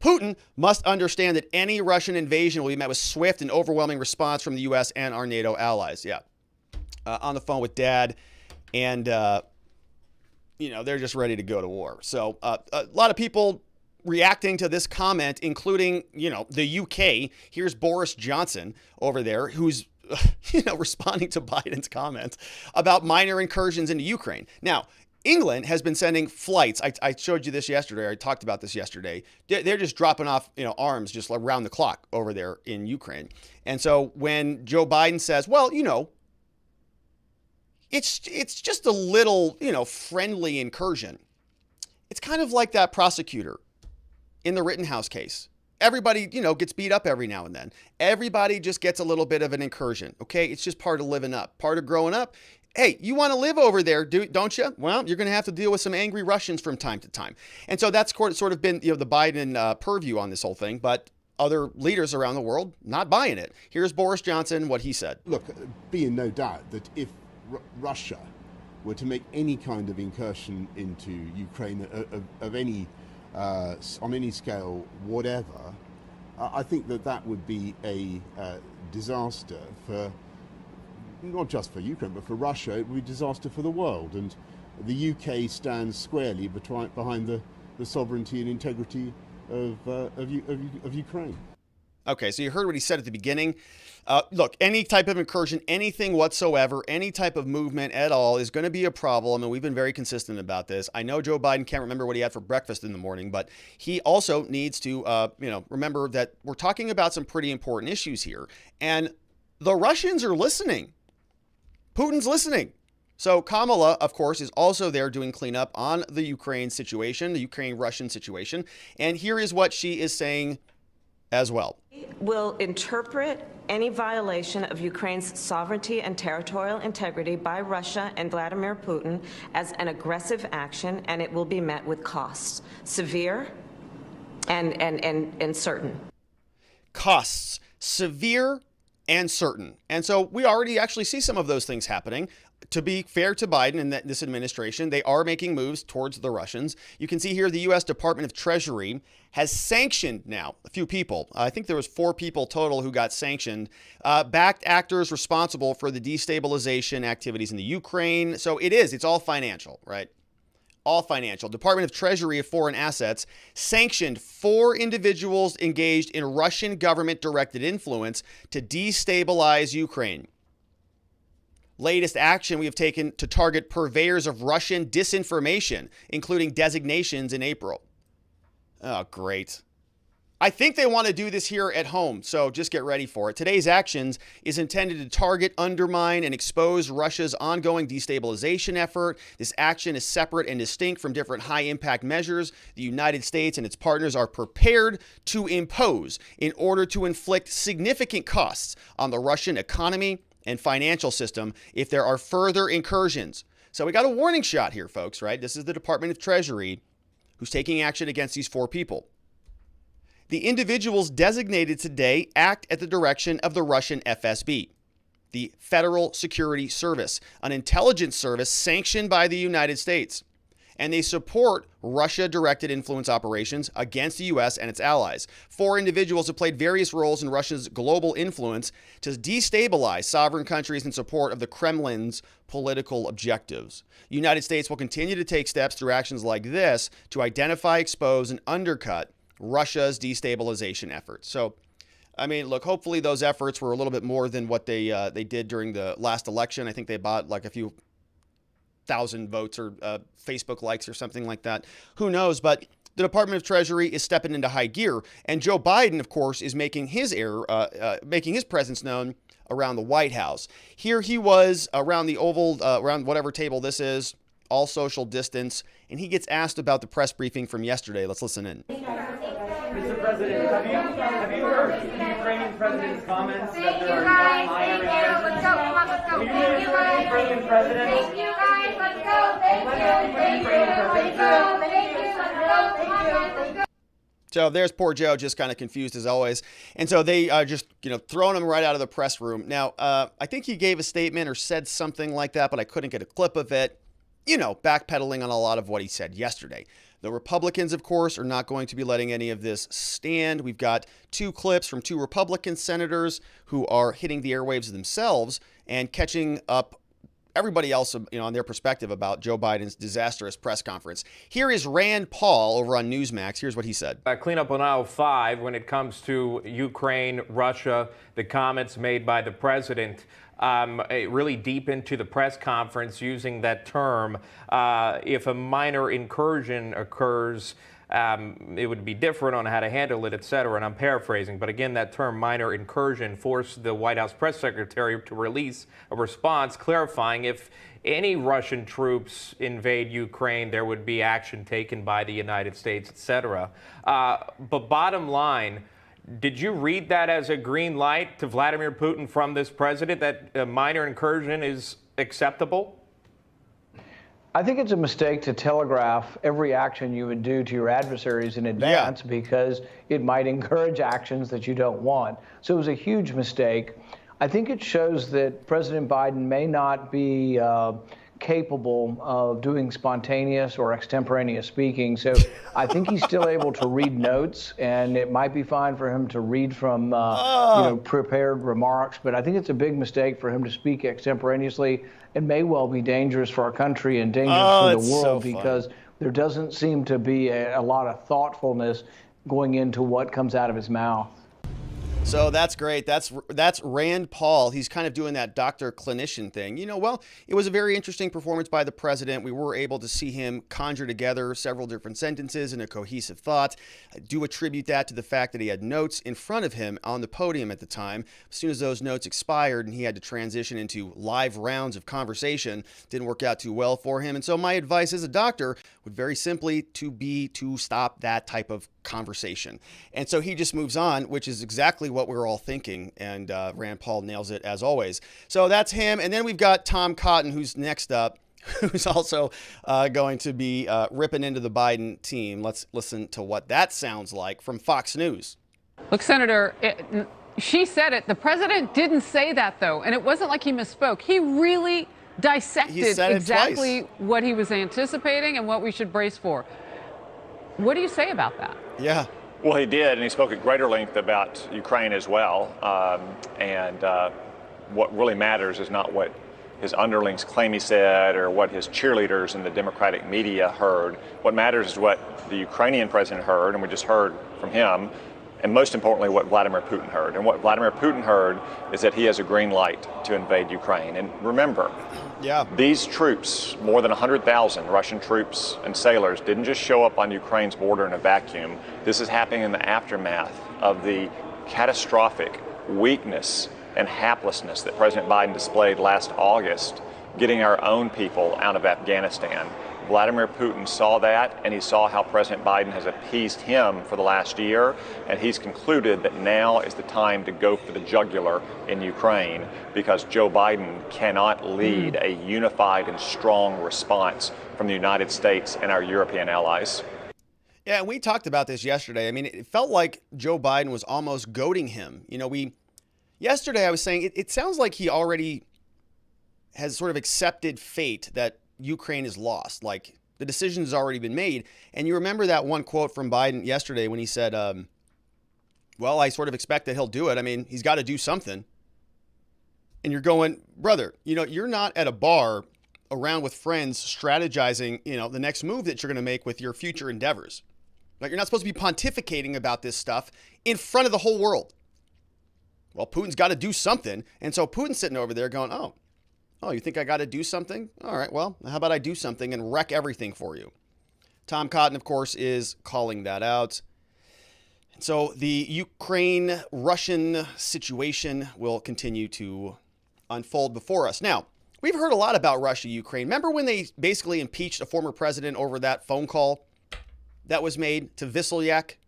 S1: Putin must understand that any Russian invasion will be met with swift and overwhelming response from the U.S. and our NATO allies. Yeah. On the phone with Dad, and, they're just ready to go to war. So a lot of people reacting to this comment, including, the UK. Here's Boris Johnson over there, who's responding to Biden's comments about minor incursions into Ukraine. Now, England has been sending flights. I showed you this yesterday. I talked about this yesterday. They're just dropping off, arms just around the clock over there in Ukraine. And so when Joe Biden says, well, it's just a little, friendly incursion. It's kind of like that prosecutor in the Rittenhouse case. everybody, gets beat up every now and then. Everybody just gets a little bit of an incursion, okay? It's just part of living up, part of growing up. Hey, you want to live over there, don't you? Well, you're going to have to deal with some angry Russians from time to time. And so that's sort of been, the Biden purview on this whole thing. But other leaders around the world not buying it. Here's Boris Johnson, what he said.
S9: Look, be in no doubt that if Russia were to make any kind of incursion into Ukraine of any on any scale, whatever, I think that would be a disaster for not just for Ukraine, but for Russia. It would be a disaster for the world. And the UK stands squarely behind the sovereignty and integrity of Ukraine.
S1: Okay, so you heard what he said at the beginning. Look, any type of incursion, anything whatsoever, any type of movement at all is going to be a problem, and we've been very consistent about this. I know Joe Biden can't remember what he had for breakfast in the morning, but he also needs to, remember that we're talking about some pretty important issues here, and the Russians are listening. Putin's listening. So Kamala, of course, is also there doing cleanup on the Ukraine situation, the Ukraine-Russian situation, and here is what she is saying as well.
S7: Will interpret any violation of Ukraine's sovereignty and territorial integrity by Russia and Vladimir Putin as an aggressive action, and it will be met with costs, severe and certain.
S1: Costs, severe and certain. And so we already actually see some of those things happening. To be fair to Biden and this administration, they are making moves towards the Russians. You can see here the U.S. Department of Treasury has sanctioned now a few people. I think there was 4 people total who got sanctioned, backed actors responsible for the destabilization activities in the Ukraine. So it's all financial, right? All financial. Department of Treasury of Foreign Assets sanctioned 4 individuals engaged in Russian government-directed influence to destabilize Ukraine. Latest action we have taken to target purveyors of Russian disinformation, including designations in April. Oh, great. I think they want to do this here at home, so just get ready for it. Today's actions is intended to target, undermine, and expose Russia's ongoing destabilization effort. This action is separate and distinct from different high-impact measures the United States and its partners are prepared to impose in order to inflict significant costs on the Russian economy and financial system if there are further incursions. So we got a warning shot here, folks, right? This is the Department of Treasury who's taking action against these 4 people. The individuals designated today act at the direction of the Russian FSB, the Federal Security Service, an intelligence service sanctioned by the United States. And they support Russia-directed influence operations against the U.S. and its allies. 4 individuals have played various roles in Russia's global influence to destabilize sovereign countries in support of the Kremlin's political objectives. The United States will continue to take steps through actions like this to identify, expose, and undercut Russia's destabilization efforts. So, I mean, look, hopefully those efforts were a little bit more than what they did during the last election. I think they bought like a few thousand votes or Facebook likes or something like that. Who knows? But the Department of Treasury is stepping into high gear, and Joe Biden, of course, is making his presence known around the White House. Here he was around the Oval, around whatever table this is, all social distance, and he gets asked about the press briefing from yesterday. Let's listen in.
S10: Mr. President, have you heard the Ukrainian president's comments that there are no minor incursions?
S11: Let's go. Come on, let's go. Thank you, guys.
S10: Ukrainian president.
S11: Thank you, guys. Let's go. Thank you. Thank you. Let's go. Thank you. Let's go. Come on, guys. Let's go.
S1: So there's poor Joe, just kind of confused as always. And so they are just, throwing him right out of the press room. Now, I think he gave a statement or said something like that, but I couldn't get a clip of it. Backpedaling on a lot of what he said yesterday. The Republicans, of course, are not going to be letting any of this stand. We've got 2 clips from 2 Republican senators who are hitting the airwaves themselves and catching up everybody else, on their perspective about Joe Biden's disastrous press conference. Here is Rand Paul over on Newsmax. Here's what he said.
S12: Cleanup on aisle 5 when it comes to Ukraine, Russia, the comments made by the president. Really deep into the press conference using that term. If a minor incursion occurs, it would be different on how to handle it, et cetera. And I'm paraphrasing. But again, that term minor incursion forced the White House press secretary to release a response clarifying if any Russian troops invade Ukraine, there would be action taken by the United States, et cetera. But bottom line, Did you read that as a green light to Vladimir Putin from this president that a minor incursion is acceptable?
S13: I think it's a mistake to telegraph every action you would do to your adversaries in advance because it might encourage actions that you don't want. So it was a huge mistake. I think it shows that President Biden may not be capable of doing spontaneous or extemporaneous speaking. So I think he's still able to read notes, and it might be fine for him to read from prepared remarks. But I think it's a big mistake for him to speak extemporaneously. It may well be dangerous for our country and dangerous for the world because there doesn't seem to be a lot of thoughtfulness going into what comes out of his mouth.
S1: So that's great. That's Rand Paul. He's kind of doing that doctor clinician thing. You know, well, it was a very interesting performance by the president. We were able to see him conjure together several different sentences in a cohesive thought. I do attribute that to the fact that he had notes in front of him on the podium at the time. As soon as those notes expired and he had to transition into live rounds of conversation, didn't work out too well for him. And so my advice as a doctor would very simply to stop that type of conversation. And so he just moves on, which is exactly what we're all thinking. And Rand Paul nails it as always. So that's him. And then we've got Tom Cotton, who's next up, who's also going to be ripping into the Biden team. Let's listen to what that sounds like from Fox News.
S14: Look, Senator, she said it. The president didn't say that, though. And it wasn't like he misspoke. He really dissected exactly what he was anticipating and what we should brace for. What do you say about that?
S1: Yeah.
S15: Well, he did, and he spoke at greater length about Ukraine as well. What really matters is not what his underlings claim he said or what his cheerleaders in the Democratic media heard. What matters is what the Ukrainian president heard, and we just heard from him, and most importantly, what Vladimir Putin heard. And what Vladimir Putin heard is that he has a green light to invade Ukraine. And remember, these troops, more than 100,000 Russian troops and sailors, didn't just show up on Ukraine's border in a vacuum. This is happening in the aftermath of the catastrophic weakness and haplessness that President Biden displayed last August, getting our own people out of Afghanistan. Vladimir Putin saw that, and he saw how President Biden has appeased him for the last year, and he's concluded that now is the time to go for the jugular in Ukraine because Joe Biden cannot lead a unified and strong response from the United States and our European allies.
S1: Yeah, and we talked about this yesterday. I mean, it felt like Joe Biden was almost goading him. You know, yesterday I was saying it sounds like he already has sort of accepted fate that Ukraine is lost. Like the decision has already been made. And you remember that one quote from Biden yesterday when he said, well, I sort of expect that he'll do it. I mean, he's got to do something. And you're going, brother, you know, you're not at a bar around with friends strategizing, you know, the next move that you're going to make with your future endeavors. Like you're not supposed to be pontificating about this stuff in front of the whole world. Well, Putin's got to do something. And so Putin's sitting over there going, oh, you think I got to do something? All right, well, how about I do something and wreck everything for you? Tom Cotton, of course, is calling that out. And so the Ukraine-Russian situation will continue to unfold before us. Now, we've heard a lot about Russia-Ukraine. Remember when they basically impeached a former president over that phone call that was made to Viselyak,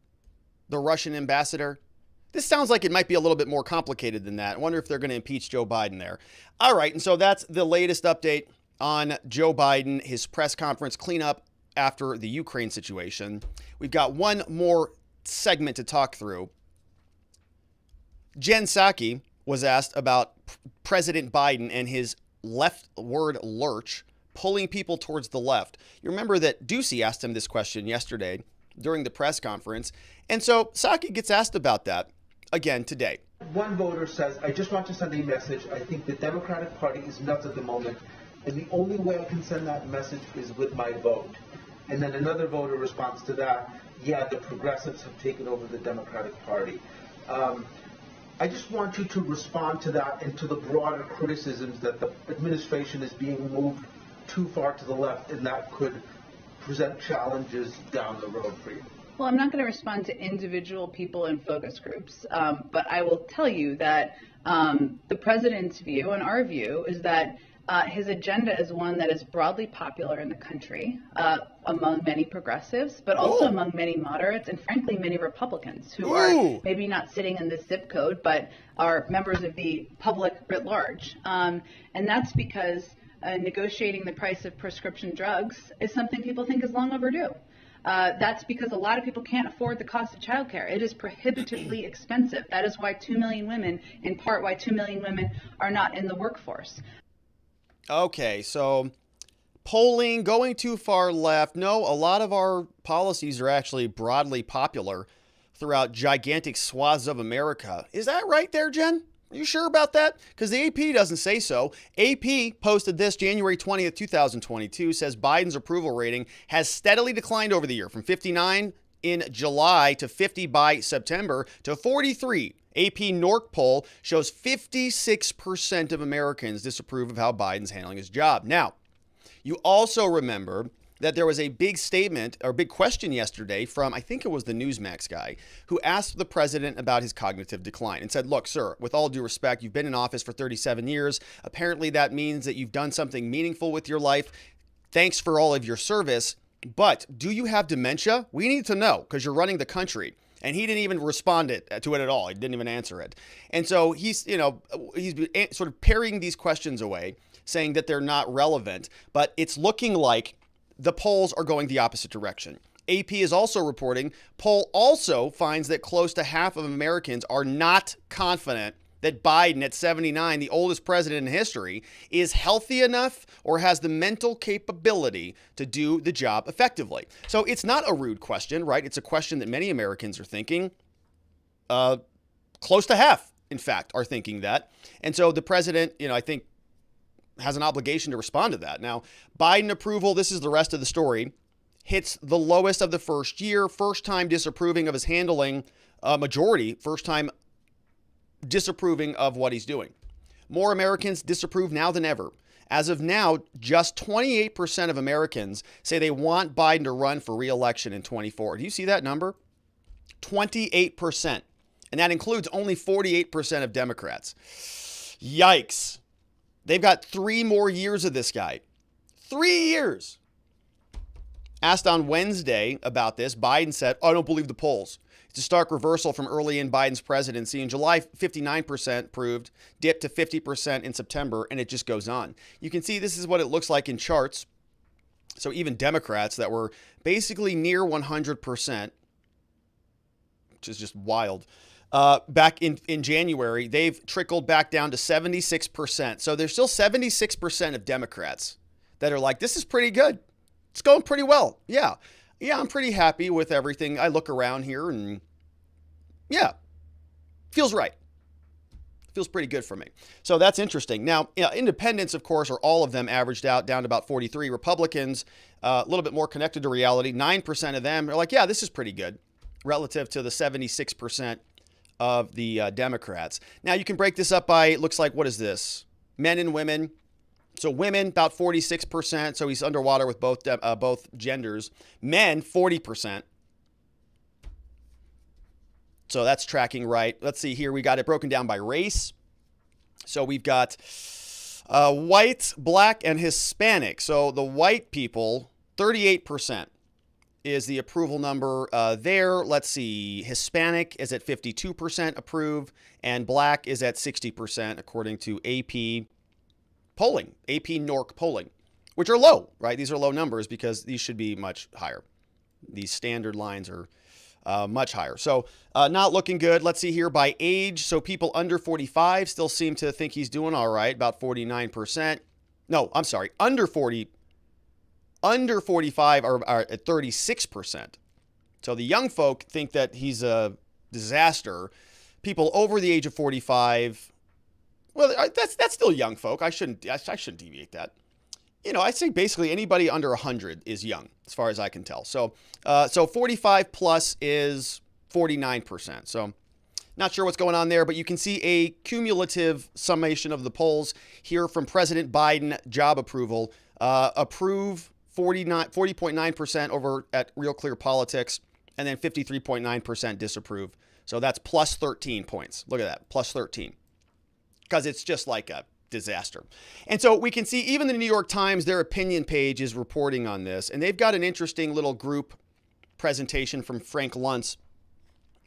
S1: the Russian ambassador? This sounds like it might be a little bit more complicated than that. I wonder if they're going to impeach Joe Biden there. All right, and so that's the latest update on Joe Biden, his press conference cleanup after the Ukraine situation. We've got one more segment to talk through. Jen Psaki was asked about President Biden and his leftward lurch, pulling people towards the left. You remember that Ducey asked him this question yesterday during the press conference, and so Psaki gets asked about that again today.
S16: One voter says, I just want to send a message. I think the Democratic Party is nuts at the moment, and the only way I can send that message is with my vote. And then another voter responds to that, yeah, the progressives have taken over the Democratic Party. I just want you to respond to that and to the broader criticisms that the administration is being moved too far to the left, and that could present challenges down the road for you.
S5: Well, I'm not going to respond to individual people in focus groups, but I will tell you that the president's view and our view is that His agenda is one that is broadly popular in the country among many progressives, but also among many moderates and, frankly, many Republicans who are maybe not sitting in this zip code, but are members of the public writ large. And that's because negotiating the price of prescription drugs is something people think is long overdue. That's because a lot of people can't afford the cost of childcare. It is prohibitively expensive. That is why 2 million women, in part why 2 million women are not in the workforce.
S1: Okay, so polling going too far left. No, a lot of our policies are actually broadly popular throughout gigantic swaths of America. Is that right there, Jen? Are you sure about that? Because the AP doesn't say so. AP posted this January 20th, 2022, says Biden's approval rating has steadily declined over the year from 59 in July to 50 by September to 43. AP NORC poll shows 56% of Americans disapprove of how Biden's handling his job. Now, you also remember that there was a big statement or big question yesterday from, I think it was the Newsmax guy, who asked the president about his cognitive decline and said, look, sir, with all due respect, you've been in office for 37 years. Apparently that means that you've done something meaningful with your life. Thanks for all of your service. But do you have dementia? We need to know because you're running the country. And he didn't even respond to it at all. He didn't even answer it. And so he's sort of parrying these questions away, saying that they're not relevant. But it's looking like the polls are going the opposite direction. AP is also reporting, poll also finds that close to half of Americans are not confident that Biden at 79, the oldest president in history, is healthy enough or has the mental capability to do the job effectively. So it's not a rude question, right? It's a question that many Americans are thinking. Close to half, in fact, are thinking that. And so the president, I think, has an obligation to respond to that. Now, Biden approval, this is the rest of the story, hits the lowest of the first year, first time disapproving of his handling, majority, first time disapproving of what he's doing. More Americans disapprove now than ever. As of now, just 28% of Americans say they want Biden to run for re-election in 2024. Do you see that number? 28%. And that includes only 48% of Democrats. Yikes. They've got 3 more years of this guy. 3 years. Asked on Wednesday about this, Biden said, I don't believe the polls. It's a stark reversal from early in Biden's presidency. In July, 59% proved, dipped to 50% in September, and it just goes on. You can see this is what it looks like in charts. So even Democrats that were basically near 100%, which is just wild, back in January, they've trickled back down to 76%. So there's still 76% of Democrats that are like, this is pretty good. It's going pretty well. Yeah, I'm pretty happy with everything. I look around here and yeah, feels right. Feels pretty good for me. So that's interesting. Now, independents, of course, are all of them averaged out down to about 43. Republicans, a little bit more connected to reality. 9% of them are like, yeah, this is pretty good relative to the 76% of the Democrats. Now, you can break this up by, it looks like, what is this? Men and women. So women, about 46%. So he's underwater with both genders. Men, 40%. So that's tracking right. Let's see here. We got it broken down by race. So we've got white, black, and Hispanic. So the white people, 38% is the approval number there. Let's see. Hispanic is at 52% approve, and black is at 60%, according to AP polling, AP NORC polling, which are low, right? These are low numbers because these should be much higher. These standard lines are much higher. So not looking good. Let's see here by age. So people under 45 still seem to think he's doing all right, about 49%. No, I'm sorry, under 45 are at 36%. So the young folk think that he's a disaster. People over the age of 45, well, that's still young folk. I shouldn't deviate that. I'd say basically anybody under 100 is young, as far as I can tell. So 45 plus is 49%. So not sure what's going on there, but you can see a cumulative summation of the polls here from President Biden job approval. Approve 40.9% over at Real Clear Politics, and then 53.9% disapprove. So that's plus 13 points. Look at that, plus 13. Because it's just like a disaster. And so we can see even the New York Times, their opinion page is reporting on this. And they've got an interesting little group presentation from Frank Luntz,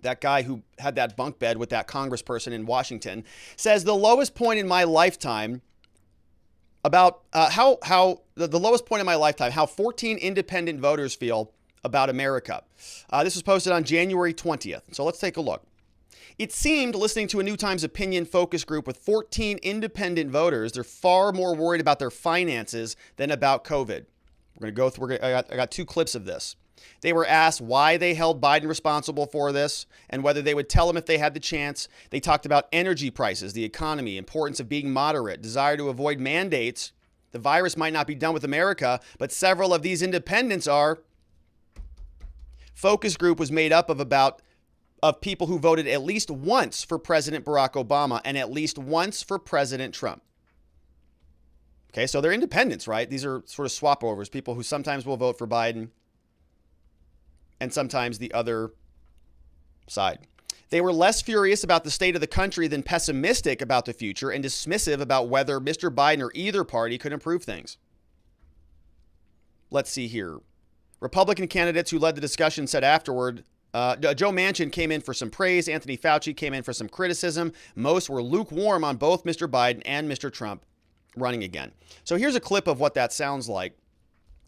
S1: that guy who had that bunk bed with that congressperson in Washington, says the lowest point in my lifetime about how the lowest point in my lifetime, how 14 independent voters feel about America. This was posted on January 20th. So let's take a look. It seemed, listening to a New Times opinion focus group with 14 independent voters, they're far more worried about their finances than about COVID. We're going to go through, I got 2 clips of this. They were asked why they held Biden responsible for this and whether they would tell him if they had the chance. They talked about energy prices, the economy, importance of being moderate, desire to avoid mandates. The virus might not be done with America, but several of these independents are. Focus group was made up of people who voted at least once for President Barack Obama and at least once for President Trump. Okay, so they're independents, right? These are sort of swap overs, people who sometimes will vote for Biden and sometimes the other side. They were less furious about the state of the country than pessimistic about the future and dismissive about whether Mr. Biden or either party could improve things. Let's see here. Republican candidates who led the discussion said afterward, Joe Manchin came in for some praise. Anthony Fauci came in for some criticism. Most were lukewarm on both Mr. Biden and Mr. Trump running again. So here's a clip of what that sounds like.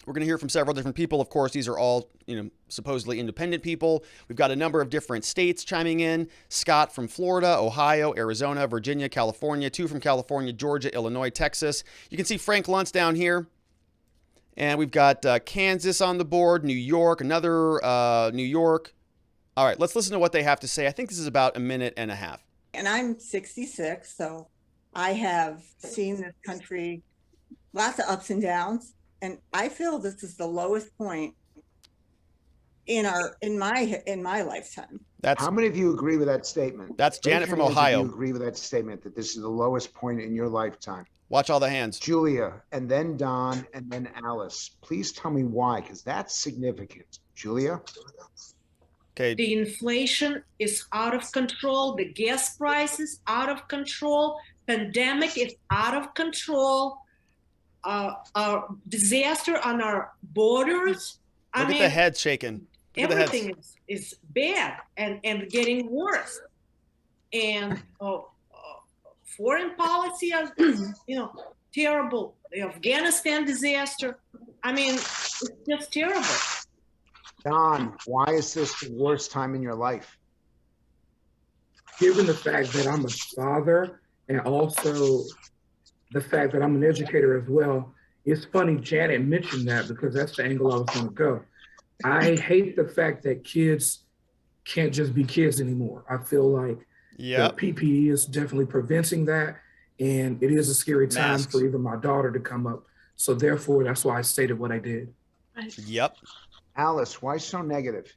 S1: We're going to hear from several different people. Of course, these are all, supposedly independent people. We've got a number of different states chiming in. Scott from Florida, Ohio, Arizona, Virginia, California, 2 from California, Georgia, Illinois, Texas. You can see Frank Luntz down here. And we've got Kansas on the board, New York, another New York. All right, let's listen to what they have to say. I think this is about a minute and a half.
S17: And I'm 66, so I have seen this country, lots of ups and downs. And I feel this is the lowest point in my lifetime.
S18: How many of you agree with that statement?
S1: That's Janet from Ohio.
S18: You agree with that statement that this is the lowest point in your lifetime?
S1: Watch all the hands.
S18: Julia, and then Don, and then Alice. Please tell me why, because that's significant. Julia?
S1: Okay.
S19: The inflation is out of control. The gas prices out of control. Pandemic is out of control. Disaster on our borders.
S1: Look at the head shaking.
S19: Everything is bad and getting worse. And foreign policy, terrible. The Afghanistan disaster. I mean, it's just terrible.
S18: Don, why is this the worst time in your life?
S20: Given the fact that I'm a father and also the fact that I'm an educator as well, it's funny Janet mentioned that because that's the angle I was going to go. I hate the fact that kids can't just be kids anymore. I feel like the PPE is definitely preventing that, and it is a scary time for even my daughter to come up. So therefore, that's why I stated what I did.
S1: Yep.
S18: Alice, why so negative?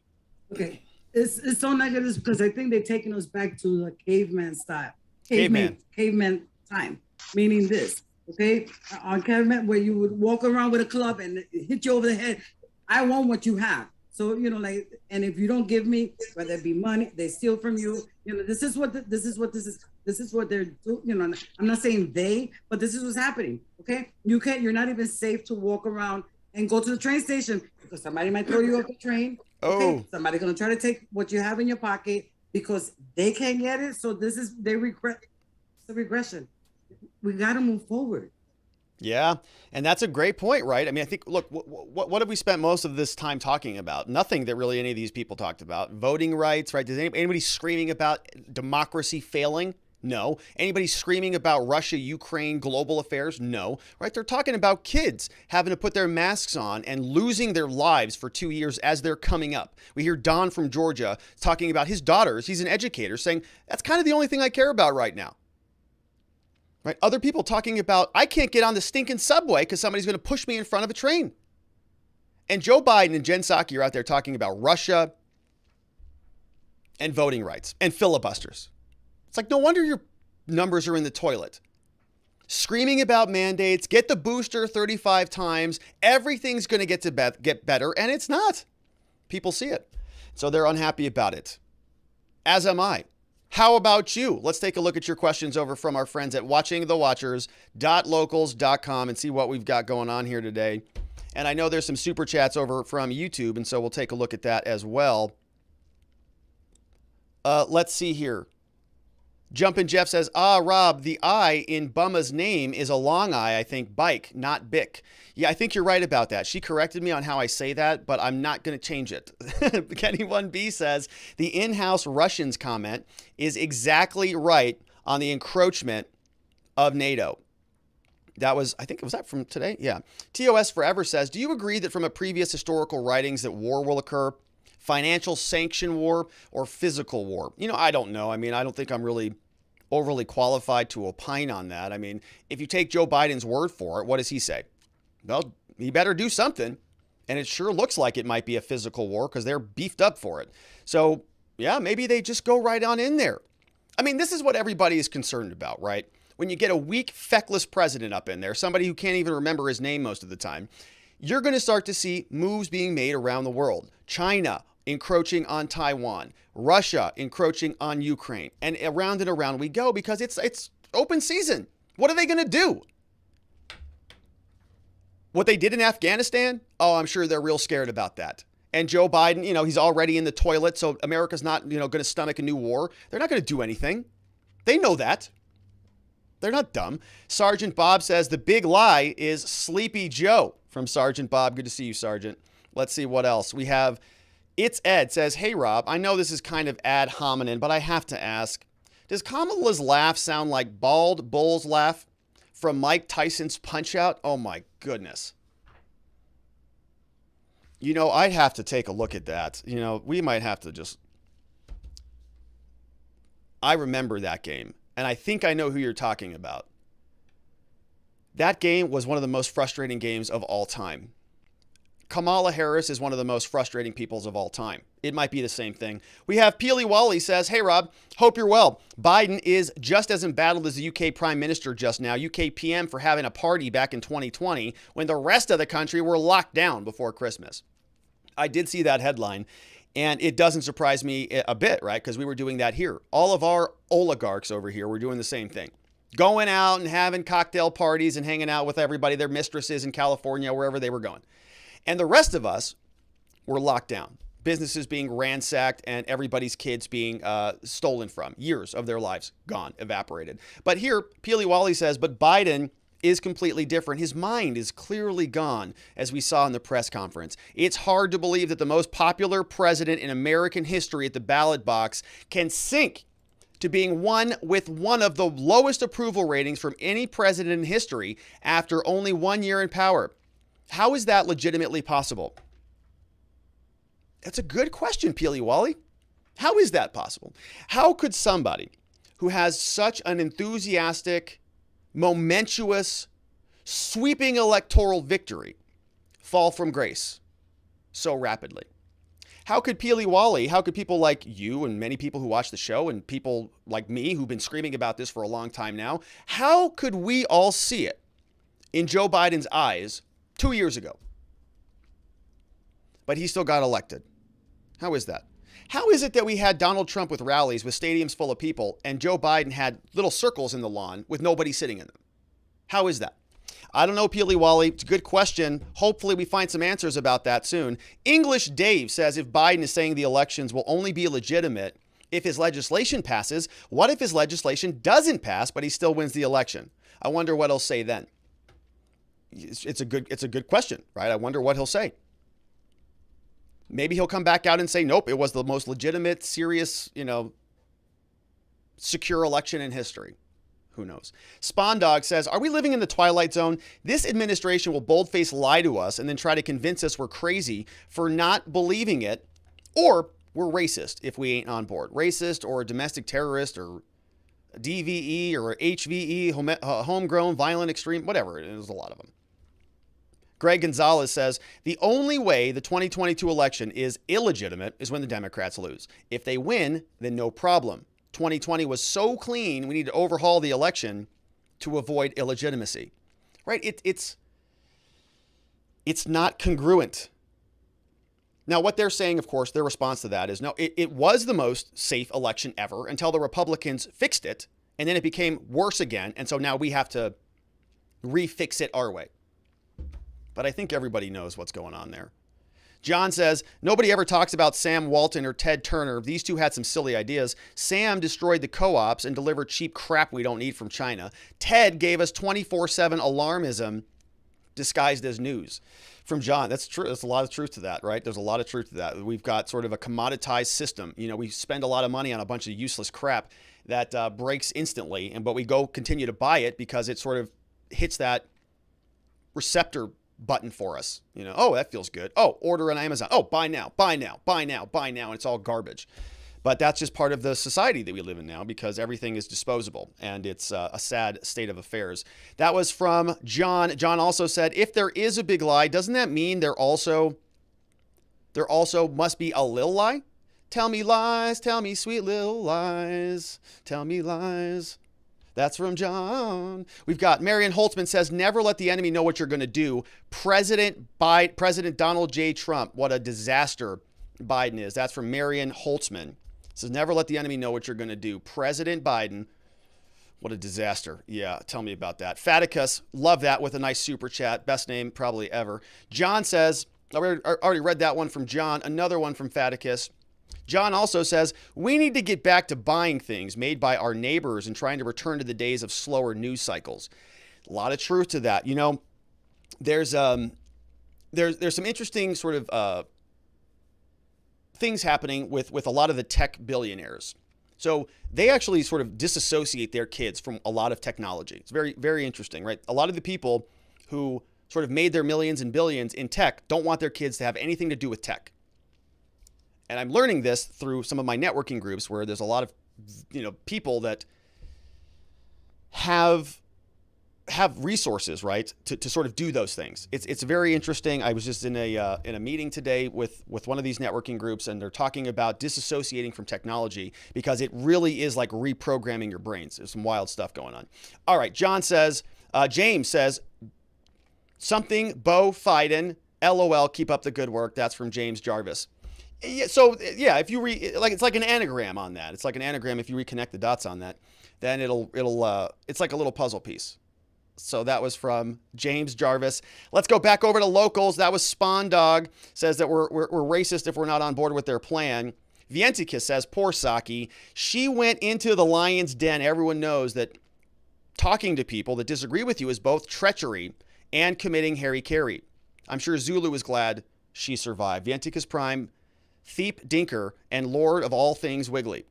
S21: Okay, it's so negative because I think they're taking us back to the caveman style. Caveman time. Meaning this, okay? On caveman, where you would walk around with a club and hit you over the head. I want what you have. So, and if you don't give me, whether it be money, they steal from you. This is what they're doing. I'm not saying they, but this is what's happening. Okay? You're not even safe to walk around and go to the train station because somebody might throw you off the train. Okay? Somebody's gonna try to take what you have in your pocket because they can't get it. So they regret. It's a regression. We got to move forward.
S1: Yeah. And that's a great point, right? I mean, I think, look, what have we spent most of this time talking about? Nothing that really any of these people talked about. Voting rights, right? Does anybody screaming about democracy failing? No. Anybody screaming about Russia, Ukraine, global affairs? No. Right? They're talking about kids having to put their masks on and losing their lives for 2 years as they're coming up. We hear Don from Georgia talking about his daughters. He's an educator saying, that's kind of the only thing I care about right now. Right? Other people talking about, I can't get on the stinking subway because somebody's going to push me in front of a train. And Joe Biden and Jen Psaki are out there talking about Russia and voting rights and filibusters. It's like, no wonder your numbers are in the toilet. Screaming about mandates, get the booster 35 times, everything's going to get better, and it's not. People see it. So they're unhappy about it. As am I. How about you? Let's take a look at your questions over from our friends at watchingthewatchers.locals.com and see what we've got going on here today. And I know there's some super chats over from YouTube, and so we'll take a look at that as well. Let's see here. Jumpin' Jeff says, Rob, the I in Bumma's name is a long I think bike, not bick. Yeah, I think you're right about that. She corrected me on how I say that, but I'm not going to change it. Kenny1B says, the in-house Russians comment is exactly right on the encroachment of NATO. That was, I think, was that from today? Yeah. TOS Forever says, do you agree that from a previous historical writings that war will occur? Financial sanction war or physical war? I don't know. I don't think I'm really overly qualified to opine on that. If you take Joe Biden's word for it, what does he say? Well, he better do something. And it sure looks like it might be a physical war because they're beefed up for it. So, yeah, maybe they just go right on in there. This is what everybody is concerned about, right? When you get a weak, feckless president up in there, somebody who can't even remember his name most of the time, you're going to start to see moves being made around the world. China encroaching on Taiwan, Russia encroaching on Ukraine, and around we go because it's open season. What are they going to do? What they did in Afghanistan? Oh, I'm sure they're real scared about that. And Joe Biden, he's already in the toilet, so America's not, going to stomach a new war. They're not going to do anything. They know that. They're not dumb. Sergeant Bob says the big lie is Sleepy Joe. From Sergeant Bob. Good to see you, Sergeant. Let's see what else. We have It's Ed says, hey, Rob, I know this is kind of ad hominem, but I have to ask, does Kamala's laugh sound like Bald Bull's laugh from Mike Tyson's Punch-Out? Oh, my goodness. I'd have to take a look at that. We might have to just... I remember that game, and I think I know who you're talking about. That game was one of the most frustrating games of all time. Kamala Harris is one of the most frustrating peoples of all time. It might be the same thing. We have Peely Wally says, hey, Rob, hope you're well. Biden is just as embattled as the UK Prime Minister just now, UK PM for having a party back in 2020 when the rest of the country were locked down before Christmas. I did see that headline, and it doesn't surprise me a bit, right? Because we were doing that here. All of our oligarchs over here were doing the same thing. Going out and having cocktail parties and hanging out with everybody, their mistresses in California, wherever they were going. And the rest of us were locked down. Businesses being ransacked and everybody's kids being stolen from. Years of their lives gone, evaporated. But here, Peely Wally says, but Biden is completely different. His mind is clearly gone, as we saw in the press conference. It's hard to believe that the most popular president in American history at the ballot box can sink to being one with one of the lowest approval ratings from any president in history after only 1 year in power. How is that legitimately possible? That's a good question, Peely Wally. How is that possible? How could somebody who has such an enthusiastic, momentous, sweeping electoral victory fall from grace so rapidly? How could Peely Wally, how could people like you and many people who watch the show and people like me who've been screaming about this for a long time now, how could we all see it in Joe Biden's eyes 2 years ago? But he still got elected. How is that? How is it that we had Donald Trump with rallies with stadiums full of people and Joe Biden had little circles in the lawn with nobody sitting in them? How is that? I don't know, Peely Wally. It's a good question. Hopefully we find some answers about that soon. English Dave says if Biden is saying the elections will only be legitimate if his legislation passes, what if his legislation doesn't pass but he still wins the election? I wonder what he'll say then. It's a good question, right? I wonder what he'll say. Maybe he'll come back out and say, nope, it was the most legitimate, serious, secure election in history. Who knows? Spawn Dog says, are we living in the twilight zone? This administration will boldface lie to us and then try to convince us we're crazy for not believing it, or we're racist if we ain't on board. Racist or a domestic terrorist or DVE or HVE, homegrown, violent, extreme, whatever. There's a lot of them. Greg Gonzalez says, the only way the 2022 election is illegitimate is when the Democrats lose. If they win, then no problem. 2020 was so clean, we need to overhaul the election to avoid illegitimacy. Right? It's not congruent. Now, what they're saying, of course, their response to that is, no, it was the most safe election ever until the Republicans fixed it, and then it became worse again, and so now we have to refix it our way. But I think everybody knows what's going on there. John says, nobody ever talks about Sam Walton or Ted Turner. These two had some silly ideas. Sam destroyed the co-ops and delivered cheap crap we don't need from China. Ted gave us 24/7 alarmism disguised as news. From John, that's true. There's a lot of truth to that, right? There's a lot of truth to that. We've got sort of a commoditized system. You know, we spend a lot of money on a bunch of useless crap that breaks instantly, but we go continue to buy it because it sort of hits that receptor button for us. You know, oh, that feels good. Oh, order on Amazon. Oh, buy now, buy now, buy now, buy now. And it's all garbage. But that's just part of the society that we live in now because everything is disposable and it's a sad state of affairs. That was from John. John also said, if there is a big lie, doesn't that mean there also must be a little lie? Tell me lies, tell me sweet little lies, tell me lies. That's from John. We've got Marion Holtzman says, never let the enemy know what you're going to do. President Donald J. Trump, what a disaster Biden is. That's from Marion Holtzman. Says, never let the enemy know what you're going to do. President Biden, what a disaster. Yeah, tell me about that. Faticus, love that with a nice super chat. Best name probably ever. John says, I already read that one from John. Another one from Faticus. John also says, we need to get back to buying things made by our neighbors and trying to return to the days of slower news cycles. A lot of truth to that. You know, there's some interesting sort of things happening with a lot of the tech billionaires. So they actually sort of disassociate their kids from a lot of technology. It's very, very interesting, right? A lot of the people who sort of made their millions and billions in tech don't want their kids to have anything to do with tech. And I'm learning this through some of my networking groups where there's a lot of, you know, people that have resources, right, to sort of do those things. It's very interesting. I was just in a meeting today with one of these networking groups, and they're talking about disassociating from technology because it really is like reprogramming your brains. There's some wild stuff going on. All right, James says, something Bo Fiden, LOL, keep up the good work. That's from James Jarvis. Yeah, so yeah, if you it's like an anagram on that. It's like an anagram. If you reconnect the dots on that, then it's like a little puzzle piece. So that was from James Jarvis. Let's go back over to locals. That was Spawn Dog. Says that we're racist if we're not on board with their plan. Vienticus says, poor Psaki. She went into the lion's den. Everyone knows that talking to people that disagree with you is both treachery and committing hara-kiri. I'm sure Zulu is glad she survived. Vienticus Prime, Thiep Dinker, and Lord of all things Wiggly.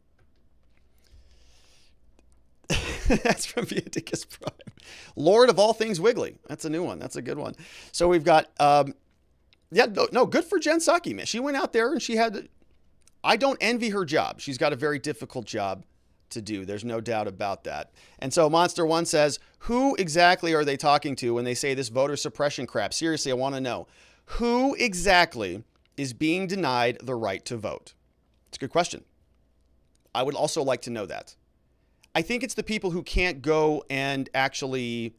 S1: That's from Vienticus Prime. Lord of all things Wiggly. That's a new one. That's a good one. So we've got, good for Jen Psaki, man. She went out there and I don't envy her job. She's got a very difficult job to do. There's no doubt about that. And so Monster One says, who exactly are they talking to when they say this voter suppression crap? Seriously, I want to know. Who exactly is being denied the right to vote? It's a good question. I would also like to know that. I think it's the people who can't go and actually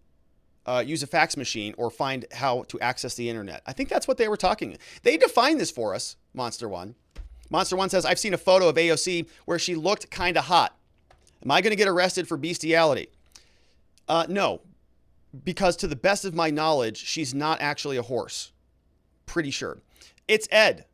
S1: use a fax machine or find how to access the internet. I think that's what they were talking. They defined this for us, Monster One. Monster One says, I've seen a photo of AOC where she looked kind of hot. Am I going to get arrested for bestiality? No, because to the best of my knowledge, she's not actually a horse. Pretty sure. It's Ed,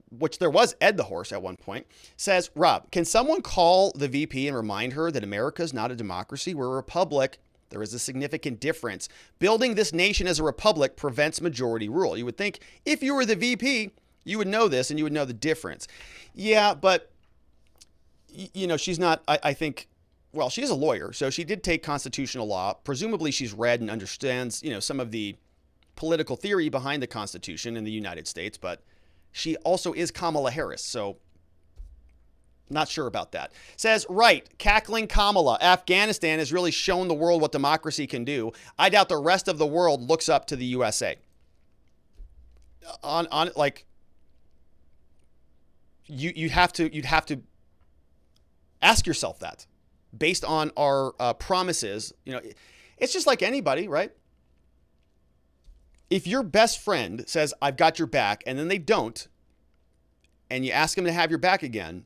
S1: which there was Ed the horse at one point, says, Rob, can someone call the VP and remind her that America is not a democracy? We're a republic. There is a significant difference. Building this nation as a republic prevents majority rule. You would think if you were the VP, you would know this and you would know the difference. Yeah, but, you know, she's not, I think, well, she is a lawyer, so she did take constitutional law. Presumably she's read and understands, you know, some of the political theory behind the Constitution in the United States, but she also is Kamala Harris, so not sure about that. Says, right, cackling Kamala. Afghanistan has really shown the world what democracy can do. I doubt the rest of the world looks up to the USA. You'd have to ask yourself that based on our promises. You know, it's just like anybody, right? If your best friend says, I've got your back, and then they don't, and you ask them to have your back again,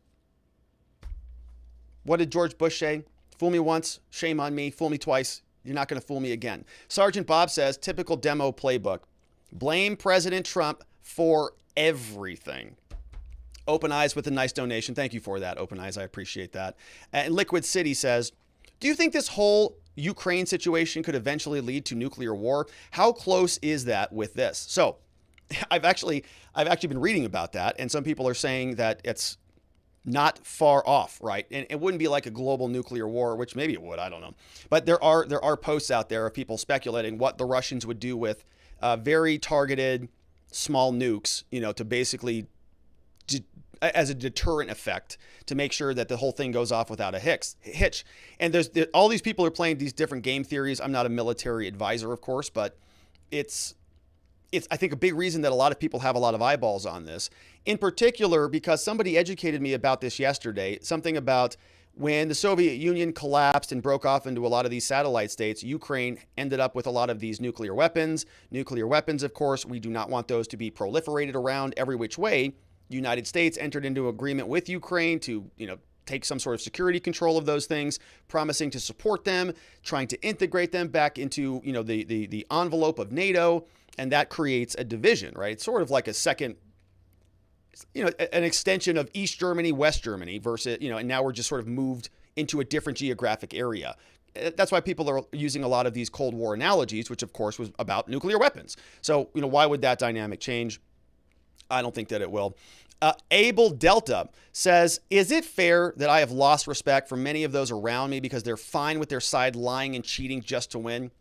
S1: what did George Bush say? Fool me once, shame on me. Fool me twice, you're not going to fool me again. Sergeant Bob says, typical demo playbook. Blame President Trump for everything. Open Eyes with a nice donation. Thank you for that, Open Eyes. I appreciate that. And Liquid City says, do you think this whole Ukraine situation could eventually lead to nuclear war? How close is that with this? So I've actually been reading about that, and some people are saying that it's not far off, right? And it wouldn't be like a global nuclear war, which maybe it would, I don't know. But there are posts out there of people speculating what the Russians would do with very targeted small nukes, to basically as a deterrent effect to make sure that the whole thing goes off without a hitch. And all these people are playing these different game theories. I'm not a military advisor, of course, but it's I think a big reason that a lot of people have a lot of eyeballs on this, in particular, because somebody educated me about this yesterday, something about when the Soviet Union collapsed and broke off into a lot of these satellite states, Ukraine ended up with a lot of these nuclear weapons. Nuclear weapons, of course, we do not want those to be proliferated around every which way. The United States entered into agreement with Ukraine to, take some sort of security control of those things, promising to support them, trying to integrate them back into, the envelope of NATO. And that creates a division, right? It's sort of like a second, an extension of East Germany, West Germany versus, and now we're just sort of moved into a different geographic area. That's why people are using a lot of these Cold War analogies, which of course was about nuclear weapons. So, why would that dynamic change? I don't think that it will. Abel Delta says, is it fair that I have lost respect for many of those around me because they're fine with their side lying and cheating just to win?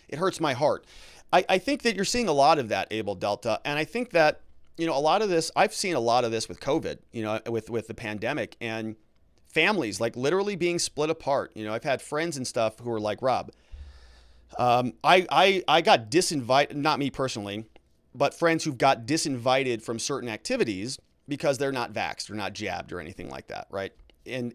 S1: It hurts my heart. I think that you're seeing a lot of that, Abel Delta. And I think that, a lot of this, I've seen a lot of this with COVID, with the pandemic and families like literally being split apart. I've had friends and stuff who are like, Rob, I got disinvited, not me personally, but friends who've got disinvited from certain activities because they're not vaxxed or not jabbed or anything like that, right? And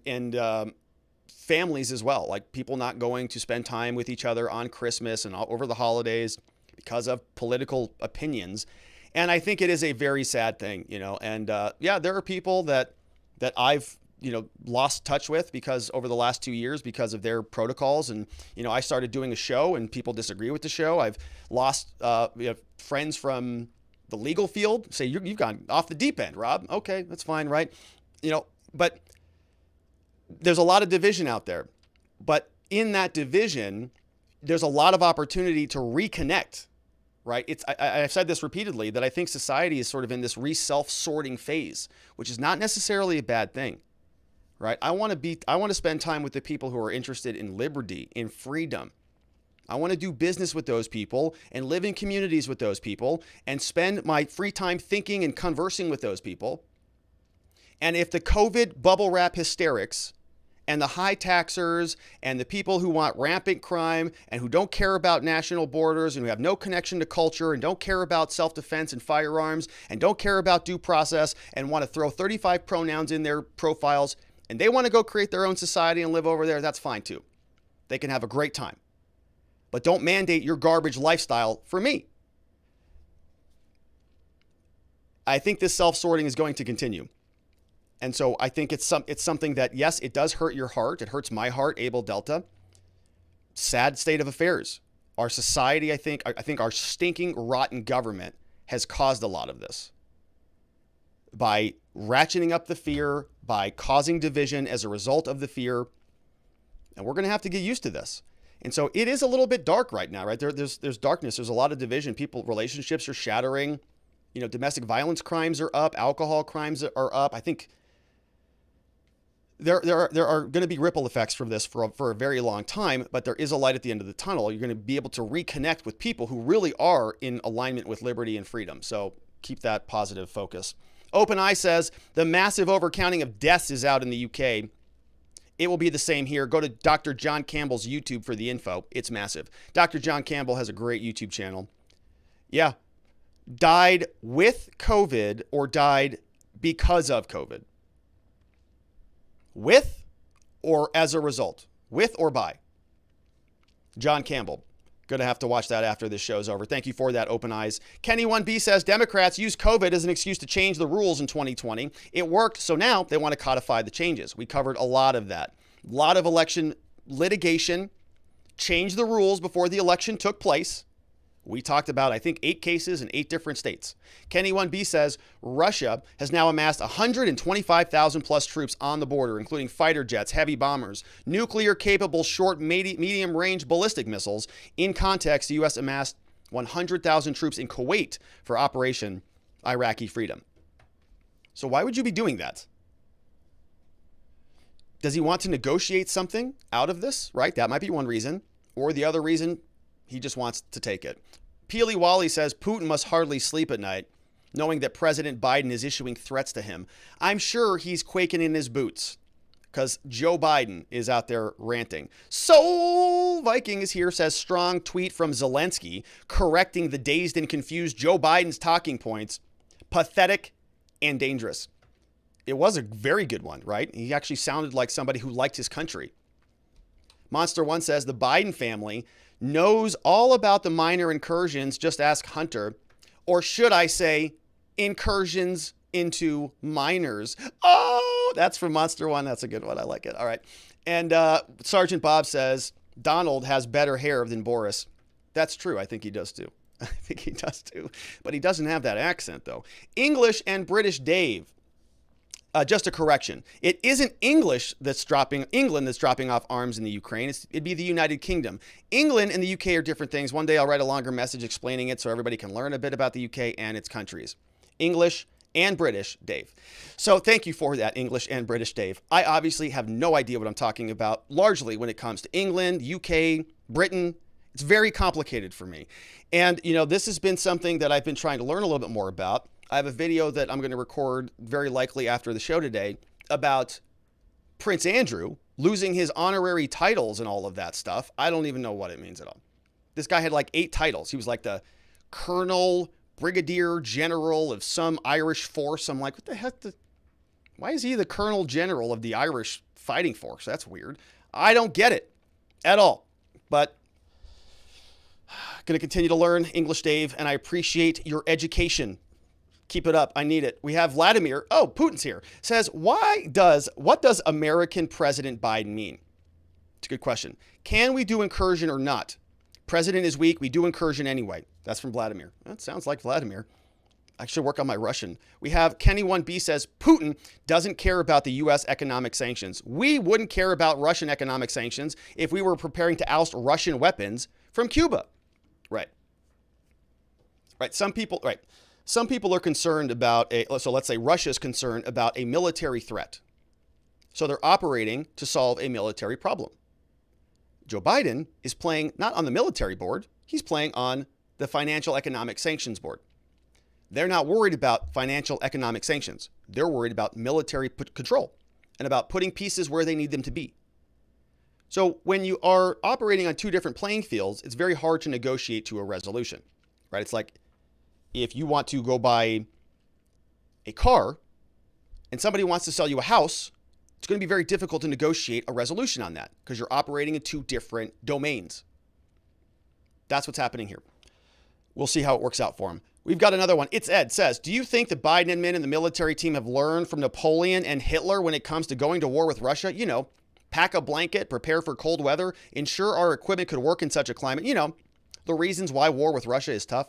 S1: families as well, like people not going to spend time with each other on Christmas and over the holidays because of political opinions. And I think it is a very sad thing, and there are people that I've, lost touch with because over the last 2 years because of their protocols. And, I started doing a show and people disagree with the show. I've lost friends from the legal field say, you've gone off the deep end, Rob. Okay, that's fine, right? But there's a lot of division out there. But in that division, there's a lot of opportunity to reconnect, right? I've said this repeatedly, that I think society is sort of in this self-sorting phase, which is not necessarily a bad thing, right? I want to spend time with the people who are interested in liberty, in freedom. I want to do business with those people and live in communities with those people and spend my free time thinking and conversing with those people. And if the COVID bubble wrap hysterics and the high taxers and the people who want rampant crime and who don't care about national borders and who have no connection to culture and don't care about self-defense and firearms and don't care about due process and want to throw 35 pronouns in their profiles and they want to go create their own society and live over there, that's fine too. They can have a great time. But don't mandate your garbage lifestyle for me. I think this self-sorting is going to continue. And so I think it's something that, yes, it does hurt your heart. It hurts my heart, Abel Delta. Sad state of affairs. Our society, I think our stinking, rotten government has caused a lot of this. By ratcheting up the fear, by causing division as a result of the fear. And we're going to have to get used to this. And so it is a little bit dark right now, right? There's darkness. There's a lot of division. Relationships are shattering. Domestic violence crimes are up. Alcohol crimes are up. I think there are going to be ripple effects from this for a very long time, but there is a light at the end of the tunnel. You're going to be able to reconnect with people who really are in alignment with liberty and freedom. So keep that positive focus. Open Eye says the massive overcounting of deaths is out in the UK. It will be the same here. Go to Dr. John Campbell's YouTube for the info. It's massive. Dr. John Campbell has a great YouTube channel. Yeah. Died with COVID or died because of COVID? With or as a result? With or by? John Campbell. Going to have to watch that after this show's over. Thank you for that, Open Eyes. Kenny1B says Democrats used COVID as an excuse to change the rules in 2020. It worked, so now they want to codify the changes. We covered a lot of that. A lot of election litigation, changed the rules before the election took place. We talked about, I think, 8 cases in 8 different states. Kenny1B says Russia has now amassed 125,000 plus troops on the border, including fighter jets, heavy bombers, nuclear-capable short, medium-range ballistic missiles. In context, the U.S. amassed 100,000 troops in Kuwait for Operation Iraqi Freedom. So why would you be doing that? Does he want to negotiate something out of this, right? That might be one reason. Or the other reason, he just wants to take it. Peely Wally says Putin must hardly sleep at night, knowing that President Biden is issuing threats to him. I'm sure he's quaking in his boots because Joe Biden is out there ranting. Soul Viking is here, says strong tweet from Zelensky, correcting the dazed and confused Joe Biden's talking points. Pathetic and dangerous. It was a very good one, right? He actually sounded like somebody who liked his country. Monster One says the Biden family knows all about the minor incursions. Just ask Hunter. Or should I say incursions into minors? Oh, that's from Monster One. That's a good one. I like it. All right. And Sergeant Bob says Donald has better hair than Boris. That's true. I think he does too. I think he does too. But he doesn't have that accent though. English and British Dave. Just a correction. It isn't England that's dropping off arms in the Ukraine. It'd be the United Kingdom. England and the UK are different things. One day I'll write a longer message explaining it so everybody can learn a bit about the UK and its countries. English and British, Dave. So thank you for that, English and British, Dave. I obviously have no idea what I'm talking about, largely when it comes to England, UK, Britain. It's very complicated for me. And, this has been something that I've been trying to learn a little bit more about. I have a video that I'm going to record very likely after the show today about Prince Andrew losing his honorary titles and all of that stuff. I don't even know what it means at all. This guy had like 8 titles. He was like the Colonel, Brigadier General of some Irish force. I'm like, what the heck? Why is he the Colonel General of the Irish fighting force? That's weird. I don't get it at all. But going to continue to learn English, Dave, and I appreciate your education. Keep it up. I need it. We have Vladimir. Oh, Putin's here. Says, what does American President Biden mean? It's a good question. Can we do incursion or not? President is weak. We do incursion anyway. That's from Vladimir. That sounds like Vladimir. I should work on my Russian. We have Kenny1B says, Putin doesn't care about the U.S. economic sanctions. We wouldn't care about Russian economic sanctions if we were preparing to oust Russian weapons from Cuba. Right. Some people are concerned about so let's say Russia's concerned about a military threat. So they're operating to solve a military problem. Joe Biden is playing not on the military board, he's playing on the financial economic sanctions board. They're not worried about financial economic sanctions. They're worried about military control and about putting pieces where they need them to be. So when you are operating on 2 different playing fields, it's very hard to negotiate to a resolution, right? It's like if you want to go buy a car and somebody wants to sell you a house, it's going to be very difficult to negotiate a resolution on that because you're operating in 2 different domains. That's what's happening here. We'll see how it works out for him. We've got another one. It's Ed says, do you think the Biden admin and the military team have learned from Napoleon and Hitler when it comes to going to war with Russia? Pack a blanket, prepare for cold weather, ensure our equipment could work in such a climate. The reasons why war with Russia is tough.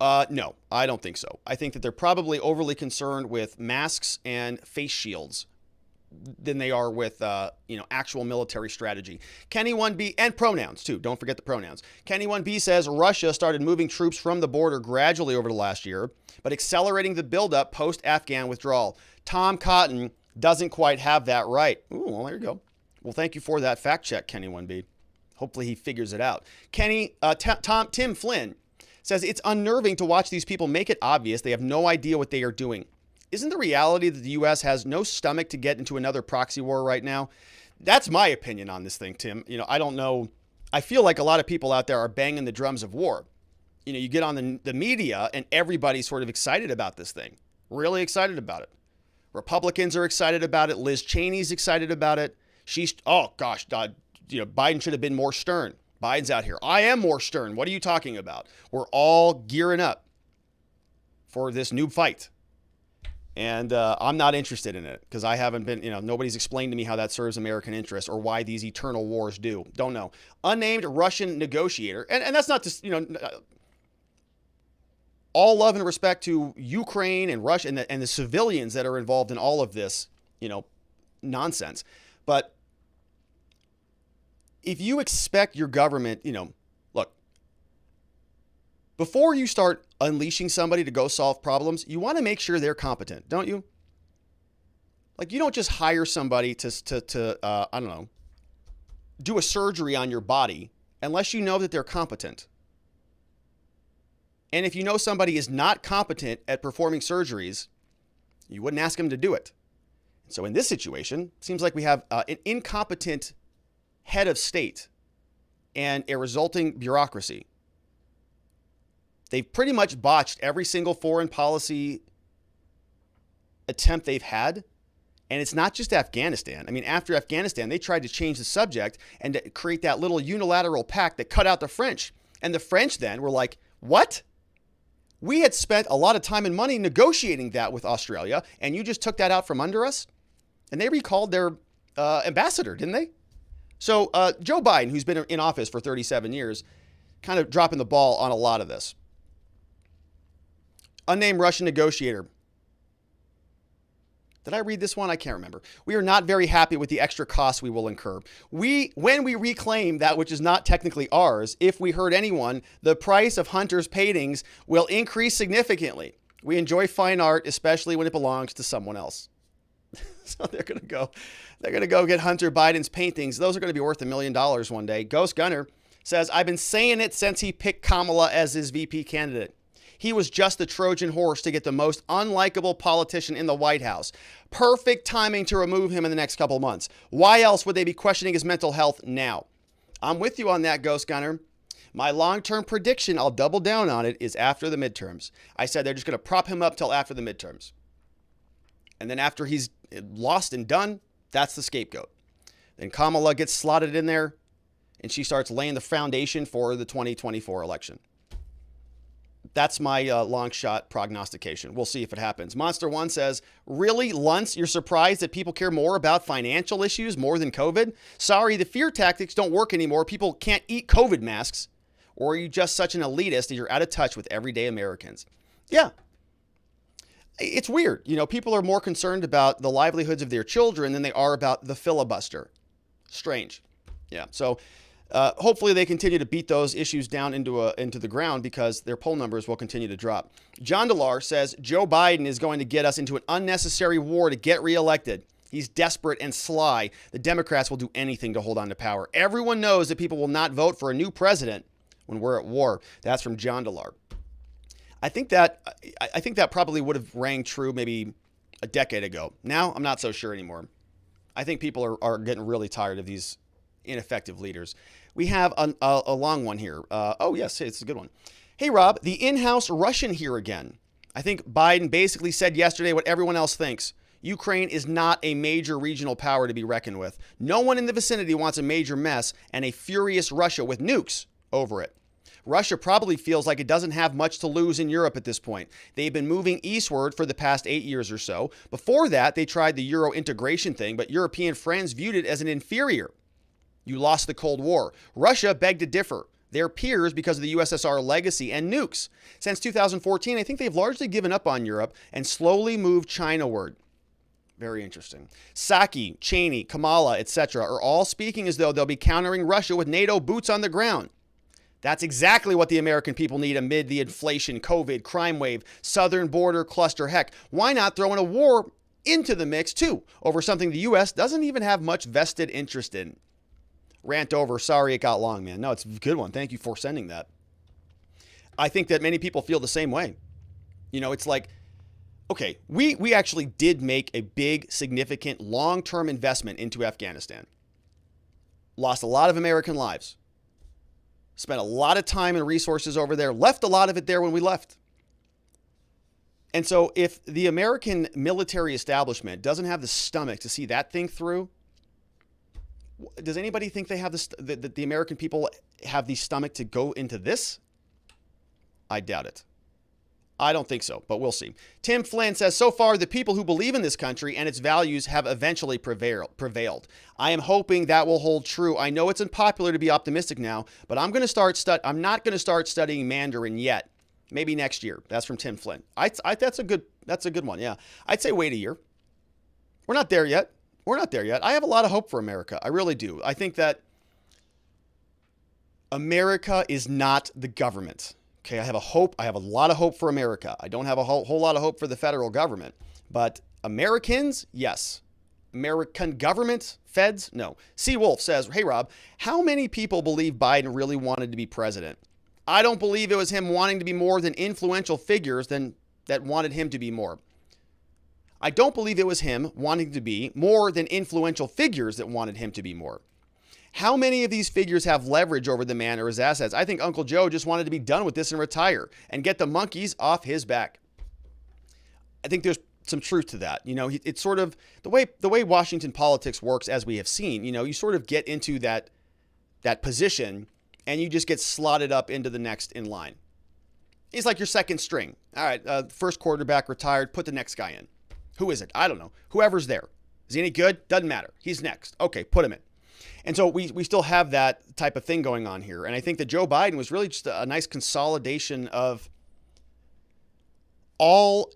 S1: No, I don't think so. I think that they're probably overly concerned with masks and face shields than they are with, actual military strategy. Kenny1B, and pronouns too. Don't forget the pronouns. Kenny1B says Russia started moving troops from the border gradually over the last year, but accelerating the buildup post-Afghan withdrawal. Tom Cotton doesn't quite have that right. Ooh, well, there you go. Well, thank you for that fact check, Kenny1B. Hopefully he figures it out. Tim Flynn says it's unnerving to watch these people make it obvious they have no idea what they are doing. Isn't the reality that the U.S. has no stomach to get into another proxy war right now? That's my opinion on this thing, Tim. I don't know. I feel like a lot of people out there are banging the drums of war. You get on the media and everybody's sort of excited about this thing. Really excited about it. Republicans are excited about it. Liz Cheney's excited about it. Biden should have been more stern. Biden's out here. I am more stern. What are you talking about? We're all gearing up for this new fight. And I'm not interested in it because I haven't been, nobody's explained to me how that serves American interests or why these eternal wars do. Don't know. Unnamed Russian negotiator. And that's not just, all love and respect to Ukraine and Russia and the civilians that are involved in all of this, nonsense. But if you expect your government, look, before you start unleashing somebody to go solve problems, you want to make sure they're competent, don't you? Like, you don't just hire somebody to do a surgery on your body unless you know that they're competent. And if you know somebody is not competent at performing surgeries, you wouldn't ask them to do it. So in this situation, it seems like we have an incompetent head of state and a resulting bureaucracy. They've pretty much botched every single foreign policy attempt they've had. And it's not just Afghanistan. I mean, after Afghanistan, they tried to change the subject and to create that little unilateral pact that cut out the French. And the French then were like, what? We had spent a lot of time and money negotiating that with Australia, and you just took that out from under us? And they recalled their ambassador, didn't they? So Joe Biden, who's been in office for 37 years, kind of dropping the ball on a lot of this. Unnamed Russian negotiator. Did I read this one? I can't remember. We are not very happy with the extra costs we will incur. When we reclaim that which is not technically ours, if we hurt anyone, the price of hunters' paintings will increase significantly. We enjoy fine art, especially when it belongs to someone else. So they're going to go get Hunter Biden's paintings. Those are going to be worth $1 million one day. Ghost Gunner says, I've been saying it since he picked Kamala as his VP candidate. He was just the Trojan horse to get the most unlikable politician in the White House. Perfect timing to remove him in the next couple months. Why else would they be questioning his mental health now? I'm with you on that, Ghost Gunner. My long-term prediction, I'll double down on it, is after the midterms. I said they're just going to prop him up till after the midterms. And then after he's lost and done, that's the scapegoat. Then Kamala gets slotted in there, and she starts laying the foundation for the 2024 election. That's my long shot prognostication. We'll see if it happens. Monster One says, really, Luntz, you're surprised that people care more about financial issues more than COVID? Sorry, the fear tactics don't work anymore. People can't eat COVID masks. Or are you just such an elitist that you're out of touch with everyday Americans? Yeah. It's weird. People are more concerned about the livelihoods of their children than they are about the filibuster. Strange. Yeah. So hopefully they continue to beat those issues down into the ground because their poll numbers will continue to drop. John Delar says Joe Biden is going to get us into an unnecessary war to get reelected. He's desperate and sly. The Democrats will do anything to hold on to power. Everyone knows that people will not vote for a new president when we're at war. That's from John Delar. I think that probably would have rang true maybe a decade ago. Now I'm not so sure anymore. I think people are getting really tired of these ineffective leaders. We have a long one here. Oh, yes, it's a good one. Hey, Rob, the in-house Russian here again. I think Biden basically said yesterday what everyone else thinks. Ukraine is not a major regional power to be reckoned with. No one in the vicinity wants a major mess and a furious Russia with nukes over it. Russia probably feels like it doesn't have much to lose in Europe at this point. They've been moving eastward for the past 8 years or so. Before that, they tried the Euro integration thing, but European friends viewed it as an inferior. You lost the Cold War. Russia begged to differ. They're peers because of the USSR legacy and nukes. Since 2014, I think they've largely given up on Europe and slowly moved Chinaward. Very interesting. Psaki, CHENEY, Kamala, etc. are all speaking as though they'll be countering Russia with NATO boots on the ground. That's exactly what the American people need amid the inflation, COVID, crime wave, southern border cluster. Heck, why not throw in a war into the mix too over something the U.S. doesn't even have much vested interest in? Rant over. Sorry it got long, man. No, it's a good one. Thank you for sending that. I think that many people feel the same way. It's like, okay, we actually did make a big, significant, long-term investment into Afghanistan. Lost a lot of American lives. Spent a lot of time and resources over there, left a lot of it there when we left. And so if the American military establishment doesn't have the stomach to see that thing through, Does anybody think they have the American people have the stomach to go into this? I doubt it. I don't think so, but we'll see. Tim Flynn says, so far, the people who believe in this country and its values have eventually prevailed. I am hoping that will hold true. I know it's unpopular to be optimistic now, but I'm not going to start studying Mandarin yet. Maybe next year. That's from Tim Flynn. That's a good one. Yeah. I'd say wait a year. We're not there yet. I have a lot of hope for America. I really do. I think that America is not the government. Okay, I have a lot of hope for America. I don't have a whole lot of hope for the federal government. But Americans, yes. American government, feds, no. Seawolf says, hey, Rob, how many people believe Biden really wanted to be president? I don't believe it was him wanting to be more than influential figures that wanted him to be more. I don't believe it was him wanting to be more than influential figures that wanted him to be more. How many of these figures have leverage over the man or his assets? I think Uncle Joe just wanted to be done with this and retire and get the monkeys off his back. I think there's some truth to that. You know, it's sort of the way Washington politics works, as we have seen. You know, you sort of get into that position and you just get slotted up into the next in line. He's like your second string. All right, first quarterback retired, put the next guy in. Who is it? I don't know. Whoever's there. Is he any good? Doesn't matter. He's next. Okay, put him in. And so we still have that type of thing going on here. And I think that Joe Biden was really just a nice consolidation of all,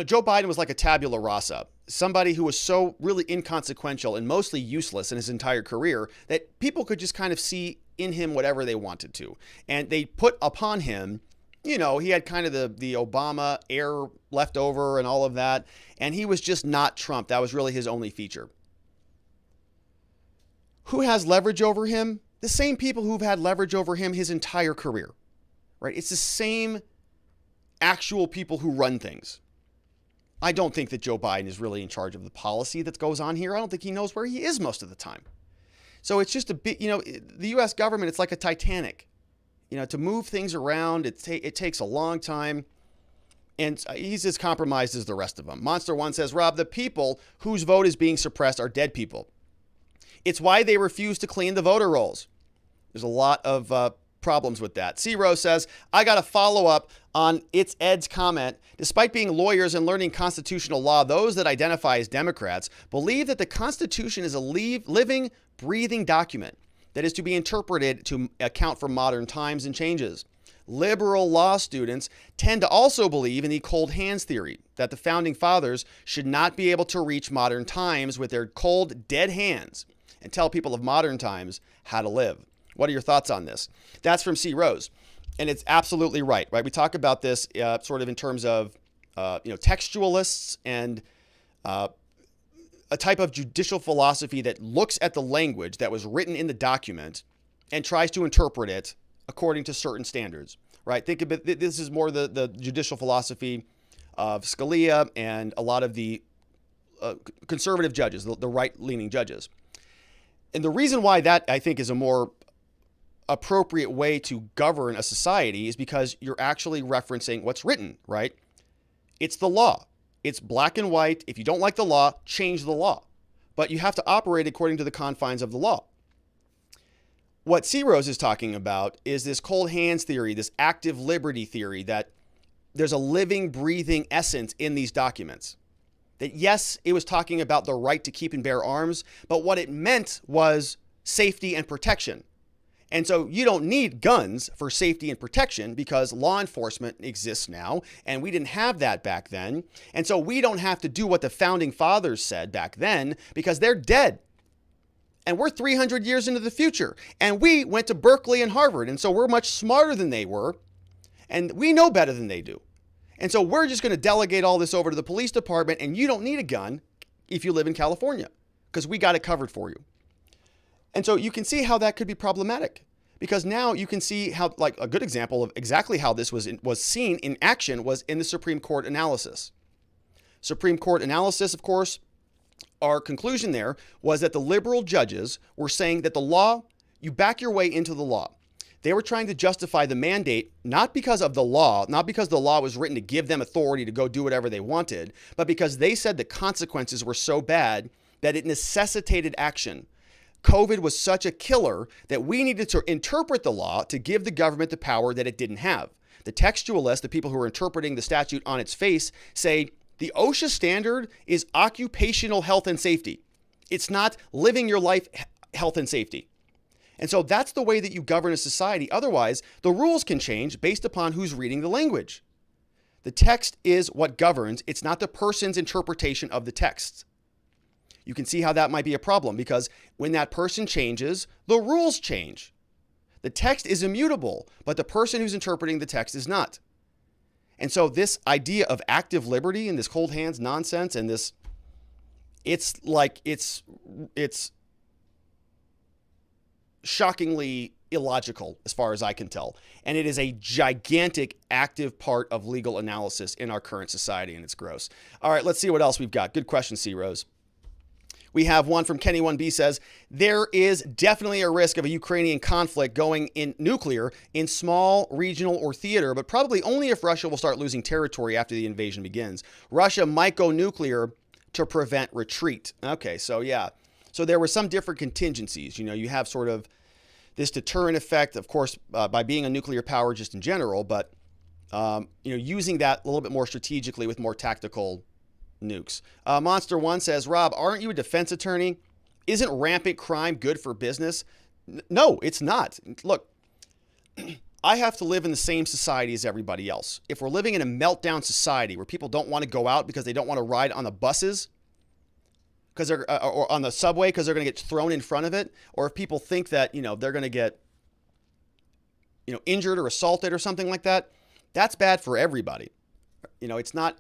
S1: Joe Biden was like a tabula rasa, somebody who was so really inconsequential and mostly useless in his entire career that people could just kind of see in him whatever they wanted to. And they put upon him, he had kind of the Obama air left over and all of that. And he was just not Trump. That was really his only feature. Who has leverage over him? The same people who've had leverage over him his entire career, right? It's the same actual people who run things. I don't think that Joe Biden is really in charge of the policy that goes on here. I don't think he knows where he is most of the time. So it's just a bit, the U.S. government, it's like a Titanic. To move things around, it takes a long time. And he's as compromised as the rest of them. Monster One says, Rob, the people whose vote is being suppressed are dead people. It's why they refuse to clean the voter rolls. There's a lot of problems with that. C-Rose says, I got a follow-up on It's Ed's comment. Despite being lawyers and learning constitutional law, those that identify as Democrats believe that the Constitution is a living, breathing document that is to be interpreted to account for modern times and changes. Liberal law students tend to also believe in the cold hands theory, that the founding fathers should not be able to reach modern times with their cold, dead hands and tell people of modern times how to live. What are your thoughts on this? That's from C. Rose. And it's absolutely right? We talk about this sort of in terms of, textualists and a type of judicial philosophy that looks at the language that was written in the document and tries to interpret it according to certain standards, right? Think of it, this is more the judicial philosophy of Scalia and a lot of the conservative judges, the right-leaning judges. And the reason why that, I think, is a more appropriate way to govern a society is because you're actually referencing what's written, right? It's the law. It's black and white. If you don't like the law, change the law. But you have to operate according to the confines of the law. What C. Rose is talking about is this cold hands theory, this active liberty theory, that there's a living, breathing essence in these documents. That yes, it was talking about the right to keep and bear arms, but what it meant was safety and protection. And so you don't need guns for safety and protection because law enforcement exists now, and we didn't have that back then. And so we don't have to do what the founding fathers said back then because they're dead. And we're 300 years into the future. And we went to Berkeley and Harvard, and so we're much smarter than they were, and we know better than they do. And so we're just going to delegate all this over to the police department, and you don't need a gun if you live in California because we got it covered for you. And so you can see how that could be problematic because now you can see how, like a good example of exactly how this was seen in action was in the Supreme Court analysis. Supreme Court analysis, of course, our conclusion there was that the liberal judges were saying that the law, you back your way into the law. They were trying to justify the mandate, not because of the law, not because the law was written to give them authority to go do whatever they wanted, but because they said the consequences were so bad that it necessitated action. COVID was such a killer that we needed to interpret the law to give the government the power that it didn't have. The textualists, the people who are interpreting the statute on its face, say the OSHA standard is occupational health and safety. It's not living your life health and safety. And so that's the way that you govern a society. Otherwise, the rules can change based upon who's reading the language. The text is what governs. It's not the person's interpretation of the text. You can see how that might be a problem because when that person changes, the rules change. The text is immutable, but the person who's interpreting the text is not. And so this idea of active liberty and this cold hands nonsense and this, it's shockingly illogical as far as I can tell. And it is a gigantic active part of legal analysis in our current society, and it's gross. All right, let's see what else we've got. Good question, C. Rose. We have one from Kenny 1B says, there is definitely a risk of a Ukrainian conflict going in nuclear in small, regional, or theater, but probably only if Russia will start losing territory after the invasion begins. Russia might go nuclear to prevent retreat. Okay, so yeah. So there were some different contingencies. You know, you have sort of this deterrent effect, of course, by being a nuclear power just in general, but, using that a little bit more strategically with more tactical nukes. Monster One says, Rob, aren't you a defense attorney? Isn't rampant crime good for business? No, it's not. Look, I have to live in the same society as everybody else. If we're living in a meltdown society where people don't want to go out because they don't want to ride on the buses, because they're or on the subway because they're going to get thrown in front of it, or if people think that they're going to get injured or assaulted or something like that, that's bad for everybody. It's not.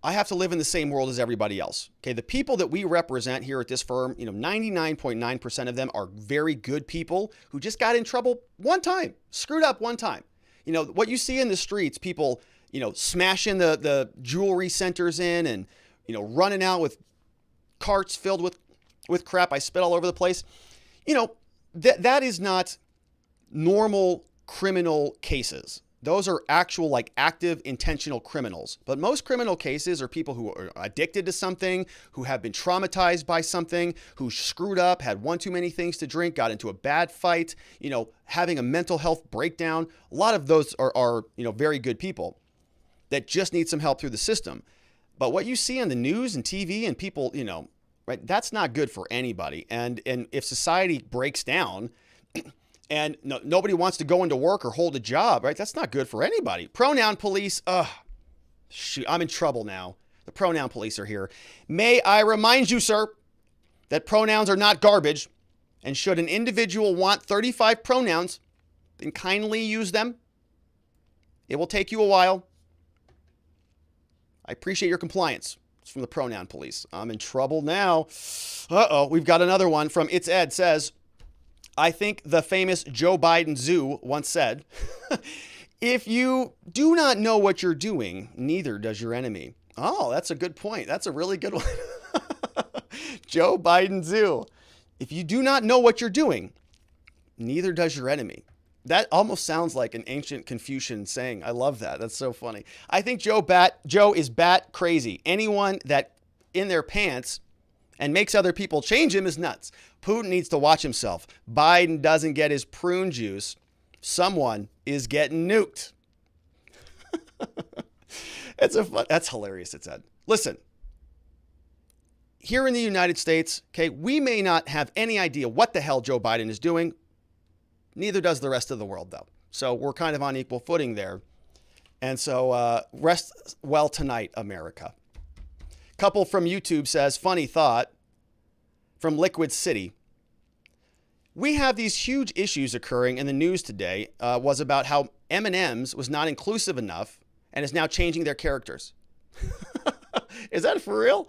S1: I have to live in the same world as everybody else. Okay, the people that we represent here at this firm, 99.9% of them are very good people who just got in trouble one time, screwed up one time. What you see in the streets, people, smashing the jewelry centers in and, running out with carts filled with crap. I spit all over the place. That is not normal criminal cases. Those are actual, active, intentional criminals. But most criminal cases are people who are addicted to something, who have been traumatized by something, who screwed up, had one too many things to drink, got into a bad fight, having a mental health breakdown. A lot of those are very good people that just need some help through the system. But what you see on the news and TV and people, right, that's not good for anybody. And if society breaks down, and nobody wants to go into work or hold a job, right? That's not good for anybody. Pronoun police, shoot, I'm in trouble now. The pronoun police are here. May I remind you, sir, that pronouns are not garbage. And should an individual want 35 pronouns, then kindly use them. It will take you a while. I appreciate your compliance. It's from the pronoun police. I'm in trouble now. Uh-oh, we've got another one from It's Ed says, I think the famous Joe Biden Zoo once said, if you do not know what you're doing, neither does your enemy. Oh, that's a good point. That's a really good one. Joe Biden Zoo. If you do not know what you're doing, neither does your enemy. That almost sounds like an ancient Confucian saying. I love that. That's so funny. I think Joe is bat crazy. Anyone that in their pants and makes other people change him is nuts. Putin needs to watch himself. Biden doesn't get his prune juice. Someone is getting nuked. That's hilarious, it said. Listen, here in the United States, okay, we may not have any idea what the hell Joe Biden is doing. Neither does the rest of the world, though. So we're kind of on equal footing there. And so rest well tonight, America. Couple from YouTube says, funny thought from Liquid City. We have these huge issues occurring in the news today was about how M&M's was not inclusive enough and is now changing their characters. Is that for real?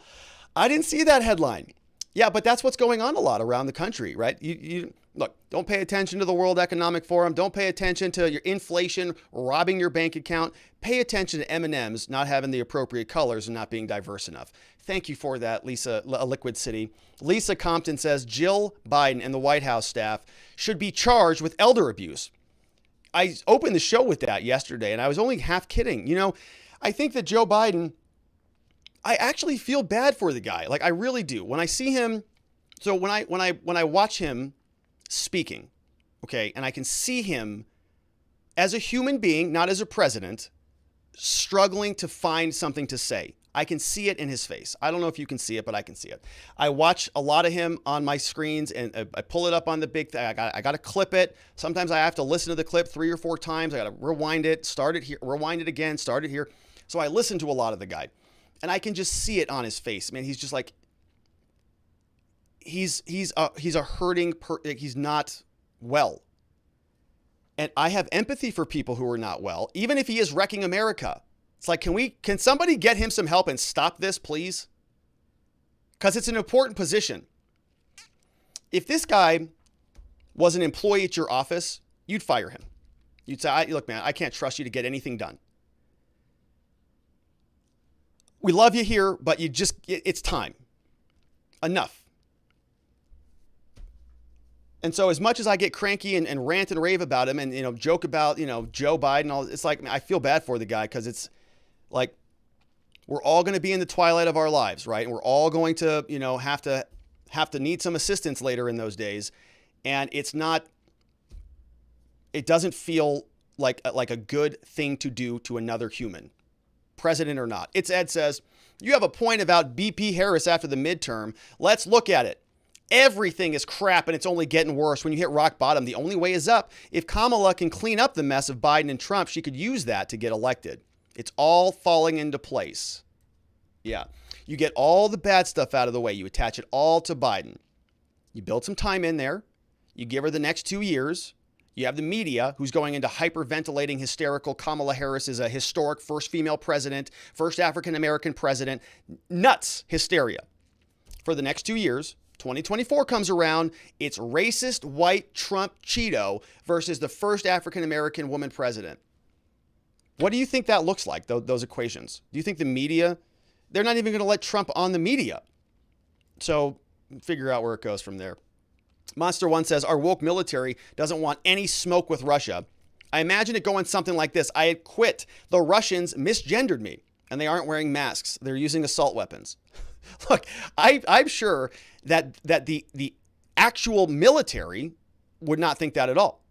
S1: I didn't see that headline. Yeah, but that's what's going on a lot around the country, right? You look, don't pay attention to the World Economic Forum. Don't pay attention to your inflation robbing your bank account. Pay attention to M&M's not having the appropriate colors and not being diverse enough. Thank you for that, Lisa, Liquid City. Lisa Compton says Jill Biden and the White House staff should be charged with elder abuse. I opened the show with that yesterday, and I was only half kidding. I think that Joe Biden, I actually feel bad for the guy. I really do. When I see him So when I watch him speaking, okay, and I can see him as a human being, not as a president, struggling to find something to say. I can see it in his face. I don't know if you can see it, but I can see it. I watch a lot of him on my screens, and I pull it up on the big thing. I got to clip it. Sometimes I have to listen to the clip 3 or 4 times. I got to rewind it, start it here, rewind it again, start it here. So I listen to a lot of the guy, and I can just see it on his face. Man, he's just like, he's a hurting, he's not well. And I have empathy for people who are not well, even if he is wrecking America. It's like, can somebody get him some help and stop this, please? Because it's an important position. If this guy was an employee at your office, you'd fire him. You'd say, look, man, I can't trust you to get anything done. We love you here, but it's time. Enough. And so as much as I get cranky and rant and rave about him and, joke about, Joe Biden, it's like, I feel bad for the guy, because it's like, we're all going to be in the twilight of our lives, right? And we're all going to, have to need some assistance later in those days. And it doesn't feel like a good thing to do to another human, president or not. It's Ed says, you have a point about BP Harris after the midterm. Let's look at it. Everything is crap, and it's only getting worse. When you hit rock bottom, the only way is up. If Kamala can clean up the mess of Biden and Trump, she could use that to get elected. It's all falling into place. Yeah. You get all the bad stuff out of the way. You attach it all to Biden. You build some time in there. You give her the next 2 years. You have the media who's going into hyperventilating, hysterical. Kamala Harris is a historic first female president, first African-American president. Nuts hysteria for the next 2 years. 2024 comes around, it's racist white Trump Cheeto versus the first African-American woman president. What do you think that looks like, those equations? Do you think the media, they're not even going to let Trump on the media? So figure out where it goes from there. Monster One says, our woke military doesn't want any smoke with Russia. I imagine it going something like this. I had quit. The Russians misgendered me, and they aren't wearing masks. They're using assault weapons. Look, I'm sure that the actual military would not think that at all.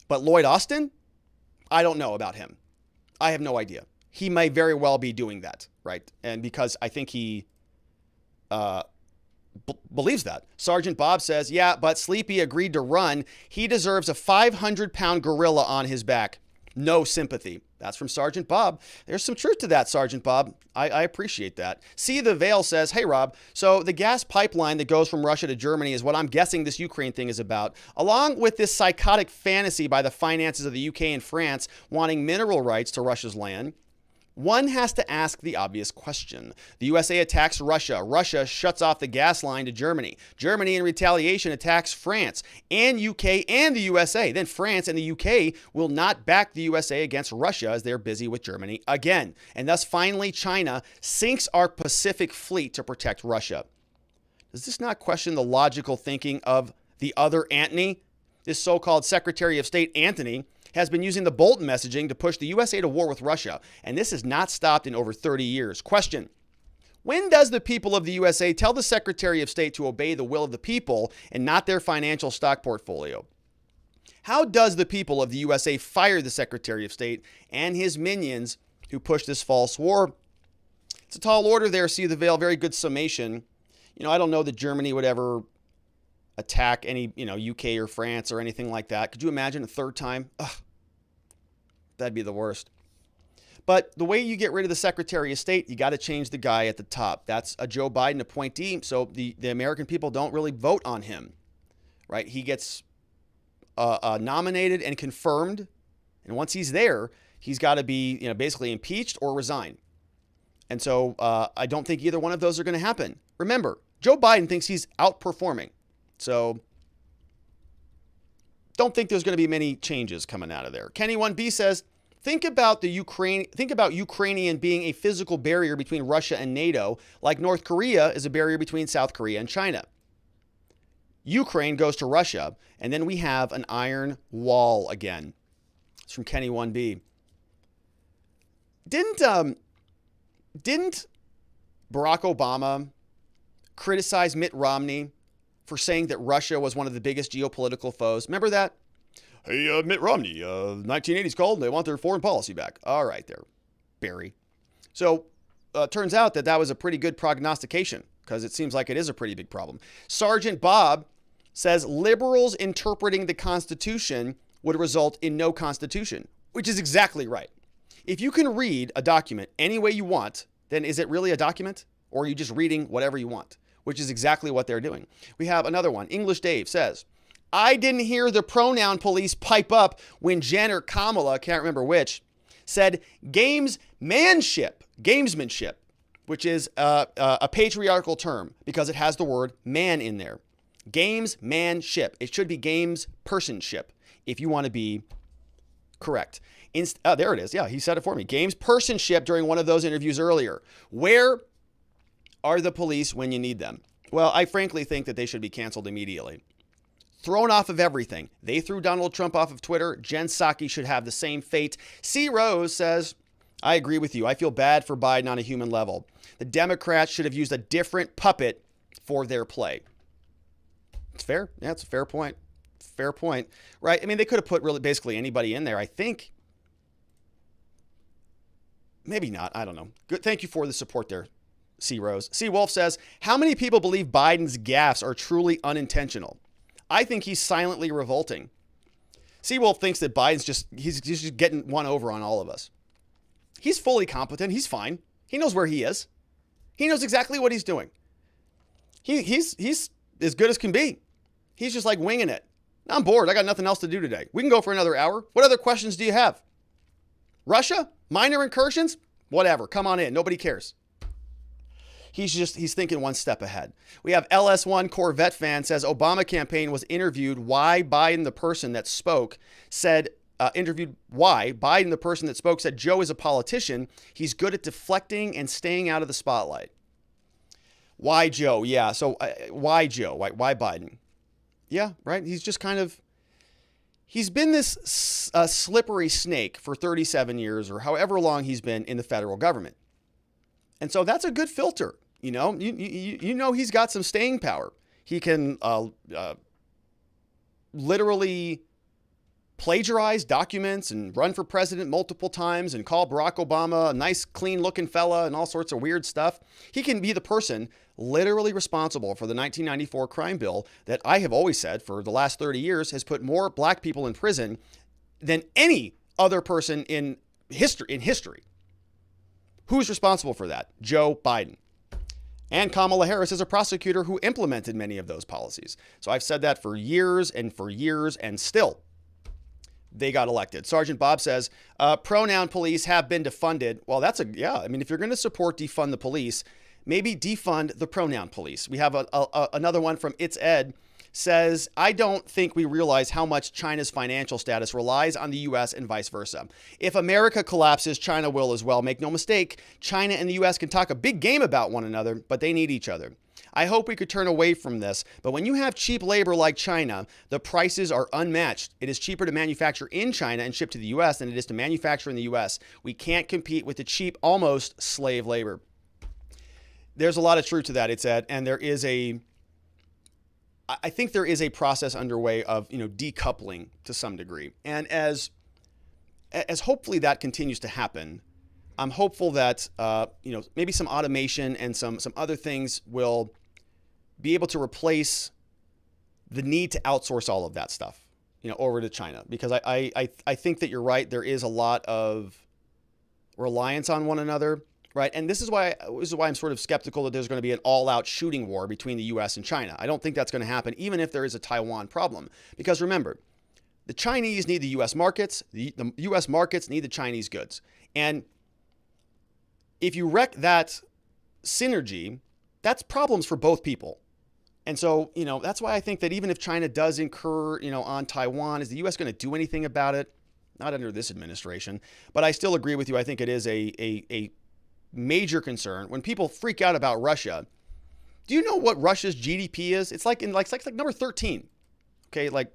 S1: But Lloyd Austin, I don't know about him. I have no idea. He may very well be doing that, right? And because I think he believes that. Sergeant Bob says, yeah, but Sleepy agreed to run. He deserves a 500-pound gorilla on his back. No sympathy. That's from Sergeant Bob. There's some truth to that, Sergeant Bob. I appreciate that. See the Veil says, hey, Rob, so the gas pipeline that goes from Russia to Germany is what I'm guessing this Ukraine thing is about, along with this psychotic fantasy by the finances of the UK and France wanting mineral rights to Russia's land. One has to ask the obvious question. The USA attacks Russia. Russia shuts off the gas line to Germany. Germany, in retaliation, attacks France and UK and the USA. Then France and the UK will not back the USA against Russia as they're busy with Germany again. And thus, finally, China sinks our Pacific fleet to protect Russia. Does this not question the logical thinking of the other Antony? This so-called Secretary of State Antony has been using the Bolton messaging to push the USA to war with Russia, and this has not stopped in over 30 years. Question: when does the people of the USA tell the Secretary of State to obey the will of the people and not their financial stock portfolio? How does the people of the USA fire the Secretary of State and his minions who push this false war? It's a tall order there, See the Veil. Very good summation. I don't know that Germany would ever attack any, UK or France or anything like that. Could you imagine a third time? Ugh, that'd be the worst. But the way you get rid of the Secretary of State, you got to change the guy at the top. That's a Joe Biden appointee, so the American people don't really vote on him, right? He gets nominated and confirmed, and once he's there, he's got to be, basically impeached or resign. And so I don't think either one of those are going to happen. Remember, Joe Biden thinks he's outperforming. So don't think there's going to be many changes coming out of there. Kenny 1B says, think about Ukrainian being a physical barrier between Russia and NATO, like North Korea is a barrier between South Korea and China. Ukraine goes to Russia, and then we have an iron wall again. It's from Kenny 1B. Didn't Barack Obama criticize Mitt Romney for saying that Russia was one of the biggest geopolitical foes. Remember that? Hey, Mitt Romney, 1980s called and they want their foreign policy back. All right there, Barry. So turns out that was a pretty good prognostication because it seems like it is a pretty big problem. Sergeant Bob says liberals interpreting the Constitution would result in no Constitution, which is exactly right. If you can read a document any way you want, then is it really a document? Or are you just reading whatever you want? Which is exactly what they're doing. We have another one. English Dave says, I didn't hear the pronoun police pipe up when Jen or Kamala, can't remember which, said gamesmanship, which is a patriarchal term because it has the word man in there. Gamesmanship. It should be gamespersonship if you want to be correct. There it is. Yeah, he said it for me. Gamespersonship during one of those interviews earlier. Where are the police when you need them? Well, I frankly think that they should be canceled immediately. Thrown off of everything. They threw Donald Trump off of Twitter. Jen Psaki should have the same fate. C. Rose says, I agree with you. I feel bad for Biden on a human level. The Democrats should have used a different puppet for their play. It's fair. Yeah, it's a fair point. Fair point. Right? I mean, they could have put really basically anybody in there, I think. Maybe not. I don't know. Good. Thank you for the support there, C. Rose. C. Wolf says, how many people believe Biden's gaffes are truly unintentional? I think he's silently revolting. C. Wolf thinks that Biden's he's just getting one over on all of us. He's fully competent. He's fine. He knows where he is. He knows exactly what he's doing. He's as good as can be. He's just like winging it. I'm bored. I got nothing else to do today. We can go for another hour. What other questions do you have? Russia? Minor incursions? Whatever. Come on in. Nobody cares. He's thinking one step ahead. We have LS1 Corvette fan says Obama campaign was interviewed why Biden, the person that spoke, said Joe is a politician. He's good at deflecting and staying out of the spotlight. Why Joe? Yeah. So why Joe? Why Biden? Yeah, right. He's just he's been this slippery snake for 37 years or however long he's been in the federal government. And so that's a good filter. You know, you know, he's got some staying power. He can literally plagiarize documents and run for president multiple times and call Barack Obama a nice, clean looking fella and all sorts of weird stuff. He can be the person literally responsible for the 1994 crime bill that I have always said for the last 30 years has put more black people in prison than any other person in history. Who's responsible for that? Joe Biden. And Kamala Harris is a prosecutor who implemented many of those policies. So I've said that for years, and still they got elected. Sergeant Bob says, pronoun police have been defunded. Well, I mean, if you're going to support defund the police, maybe defund the pronoun police. We have another one from It's Ed. Says, I don't think we realize how much China's financial status relies on the U.S. and vice versa. If America collapses, China will as well. Make no mistake, China and the U.S. can talk a big game about one another, but they need each other. I hope we could turn away from this, but when you have cheap labor like China, the prices are unmatched. It is cheaper to manufacture in China and ship to the U.S. than it is to manufacture in the U.S. We can't compete with the cheap, almost slave labor. There's a lot of truth to that, It's Ed, and I think there is a process underway of, decoupling to some degree. And as hopefully that continues to happen, I'm hopeful that, maybe some automation and some other things will be able to replace the need to outsource all of that stuff, over to China. Because I think that you're right. There is a lot of reliance on one another. Right. And this is why I'm sort of skeptical that there's going to be an all-out shooting war between the U.S. and China. I don't think that's going to happen, even if there is a Taiwan problem. Because remember, the Chinese need the U.S. markets. The U.S. markets need the Chinese goods. And if you wreck that synergy, that's problems for both people. And so, that's why I think that even if China does incur, on Taiwan, is the U.S. going to do anything about it? Not under this administration. But I still agree with you. I think it is a major concern when people freak out about Russia. Do you know what Russia's GDP is? It's like number 13. Okay, let's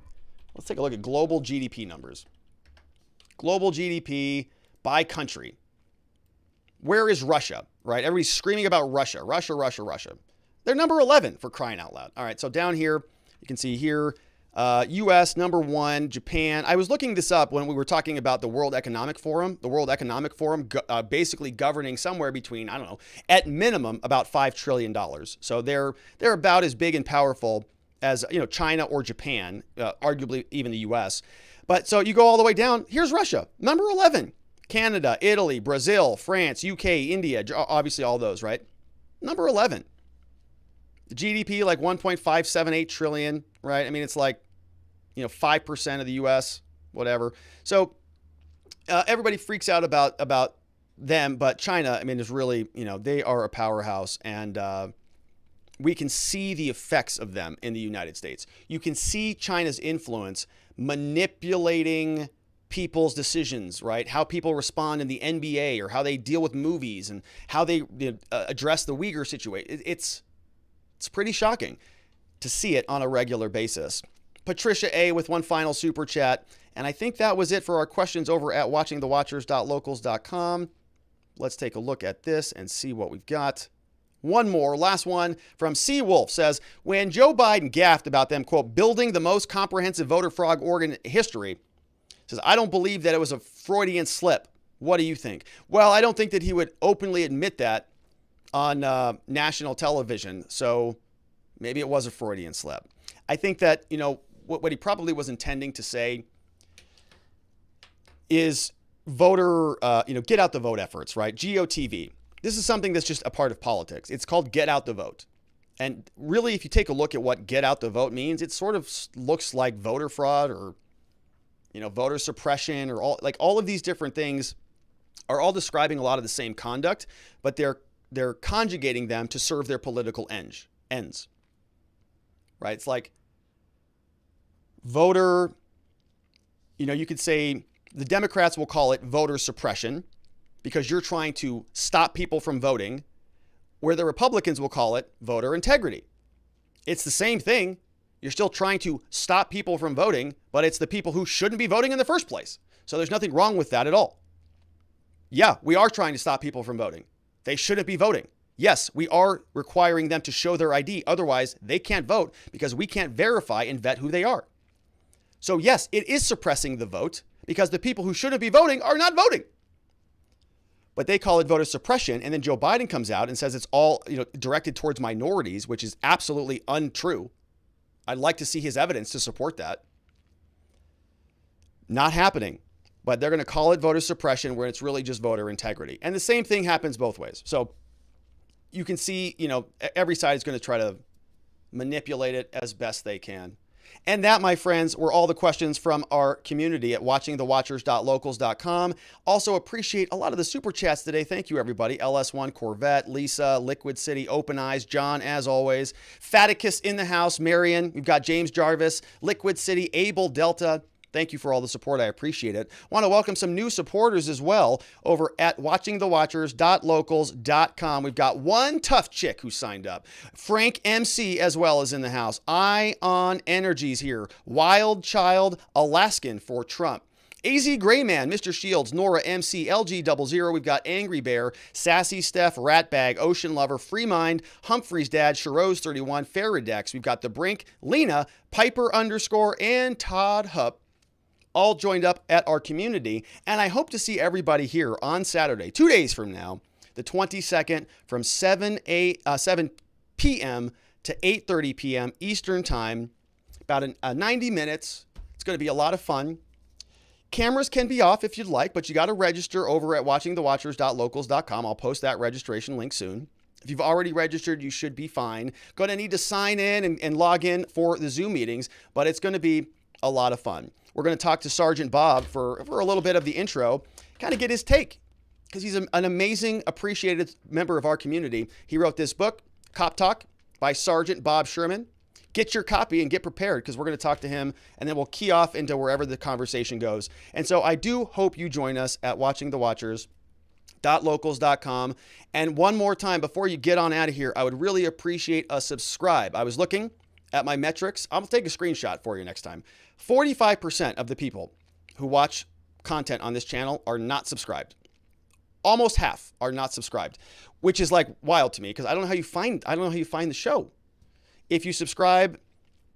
S1: take a look at global GDP numbers. Global GDP by country. Where is Russia? Right? Everybody's screaming about Russia. They're number 11 for crying out loud. All right, so down here, you can see here, U.S. number 1, Japan. I was looking this up when we were talking about the World Economic Forum. The World Economic Forum basically governing somewhere between, I don't know, at minimum about $5 trillion. So they're about as big and powerful as, you know, China or Japan, arguably even the U.S. But so you go all the way down. Here's Russia, number 11. Canada, Italy, Brazil, France, UK, India, obviously all those, right? Number 11. The GDP like 1.578 trillion, right? I mean, it's like, you know, 5% of the US, whatever. So everybody freaks out about them, but China, I mean, is really, you know, they are a powerhouse, and we can see the effects of them in the United States. You can see China's influence manipulating people's decisions, right? How people respond in the NBA, or how they deal with movies, and how they address the Uyghur situation. It's pretty shocking to see it on a regular basis. Patricia A. with one final super chat. And I think that was it for our questions over at watchingthewatchers.locals.com. Let's take a look at this and see what we've got. One more, last one from Seawolf says, when Joe Biden gaffed about them, quote, building the most comprehensive voter fraud organ in history, says, I don't believe that it was a Freudian slip. What do you think? Well, I don't think that he would openly admit that on national television. So maybe it was a Freudian slip. I think that, you know, what he probably was intending to say is voter, get out the vote efforts, right? GOTV. This is something that's just a part of politics. It's called get out the vote. And really, if you take a look at what get out the vote means, it sort of looks like voter fraud, or, you know, voter suppression, or all of these different things are all describing a lot of the same conduct, but they're conjugating them to serve their political ends. Right? It's like voter, you know, you could say the Democrats will call it voter suppression because you're trying to stop people from voting, where the Republicans will call it voter integrity. It's the same thing. You're still trying to stop people from voting, but it's the people who shouldn't be voting in the first place. So there's nothing wrong with that at all. Yeah, we are trying to stop people from voting. They shouldn't be voting. Yes, we are requiring them to show their ID. Otherwise, they can't vote because we can't verify and vet who they are. So yes, it is suppressing the vote because the people who shouldn't be voting are not voting. But they call it voter suppression. And then Joe Biden comes out and says it's all, you know, directed towards minorities, which is absolutely untrue. I'd like to see his evidence to support that. Not happening. But they're going to call it voter suppression, where it's really just voter integrity. And the same thing happens both ways. So you can see, you know, every side is going to try to manipulate it as best they can. And that, my friends, were all the questions from our community at watchingthewatchers.locals.com. Also appreciate a lot of the super chats today. Thank you, everybody. LS1 Corvette, Lisa, Liquid City, Open Eyes, John, as always. Faticus in the house, Marion. We've got James Jarvis, Liquid City, Abel Delta. Thank you for all the support. I appreciate it. Want to welcome some new supporters as well over at watchingthewatchers.locals.com. We've got one tough chick who signed up. Frank MC as well is in the house. Ion Energies here. Wild Child, Alaskan for Trump. AZ Grayman, Mr. Shields, Nora MC, LG00. We've got Angry Bear, Sassy Steph, Ratbag, Ocean Lover, Free Mind, Humphrey's Dad, Shiroz31, Faradex. We've got The Brink, Lena, Piper _, and Todd Hupp. All joined up at our community. And I hope to see everybody here on Saturday, 2 days from now, the 22nd, from 7 p.m. to 8:30 p.m. Eastern Time. About 90 minutes. It's going to be a lot of fun. Cameras can be off if you'd like, but you got to register over at watchingthewatchers.locals.com. I'll post that registration link soon. If you've already registered, you should be fine. Going to need to sign in and log in for the Zoom meetings, but it's going to be a lot of fun. We're going to talk to Sergeant Bob for a little bit of the intro, kind of get his take, because he's an amazing, appreciated member of our community. He wrote this book, Cop Talk, by Sergeant Bob Sherman. Get your copy and get prepared, because we're going to talk to him, and then we'll key off into wherever the conversation goes. And so I do hope you join us at watchingthewatchers.locals.com. And one more time, before you get on out of here, I would really appreciate a subscribe. I was looking at my metrics. I'll take a screenshot for you next time. 45% of the people who watch content on this channel are not subscribed. almost half are not subscribed, which is like wild to me because I don't know how you find the show. If you subscribe,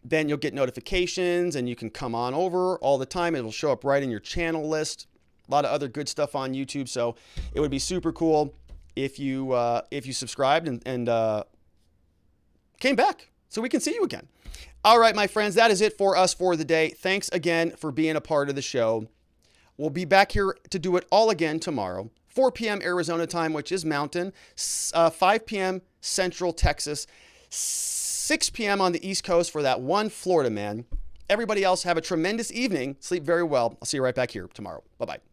S1: then you'll get notifications and you can come on over all the time. It'll show up right in your channel list. A lot of other good stuff on YouTube. So it would be super cool if you subscribed and came back so we can see you again. All right, my friends, that is it for us for the day. Thanks again for being a part of the show. We'll be back here to do it all again tomorrow, 4 p.m. Arizona time, which is Mountain, 5 p.m. Central Texas, 6 p.m. on the East Coast for that one Florida man. Everybody else have a tremendous evening. Sleep very well. I'll see you right back here tomorrow. Bye-bye.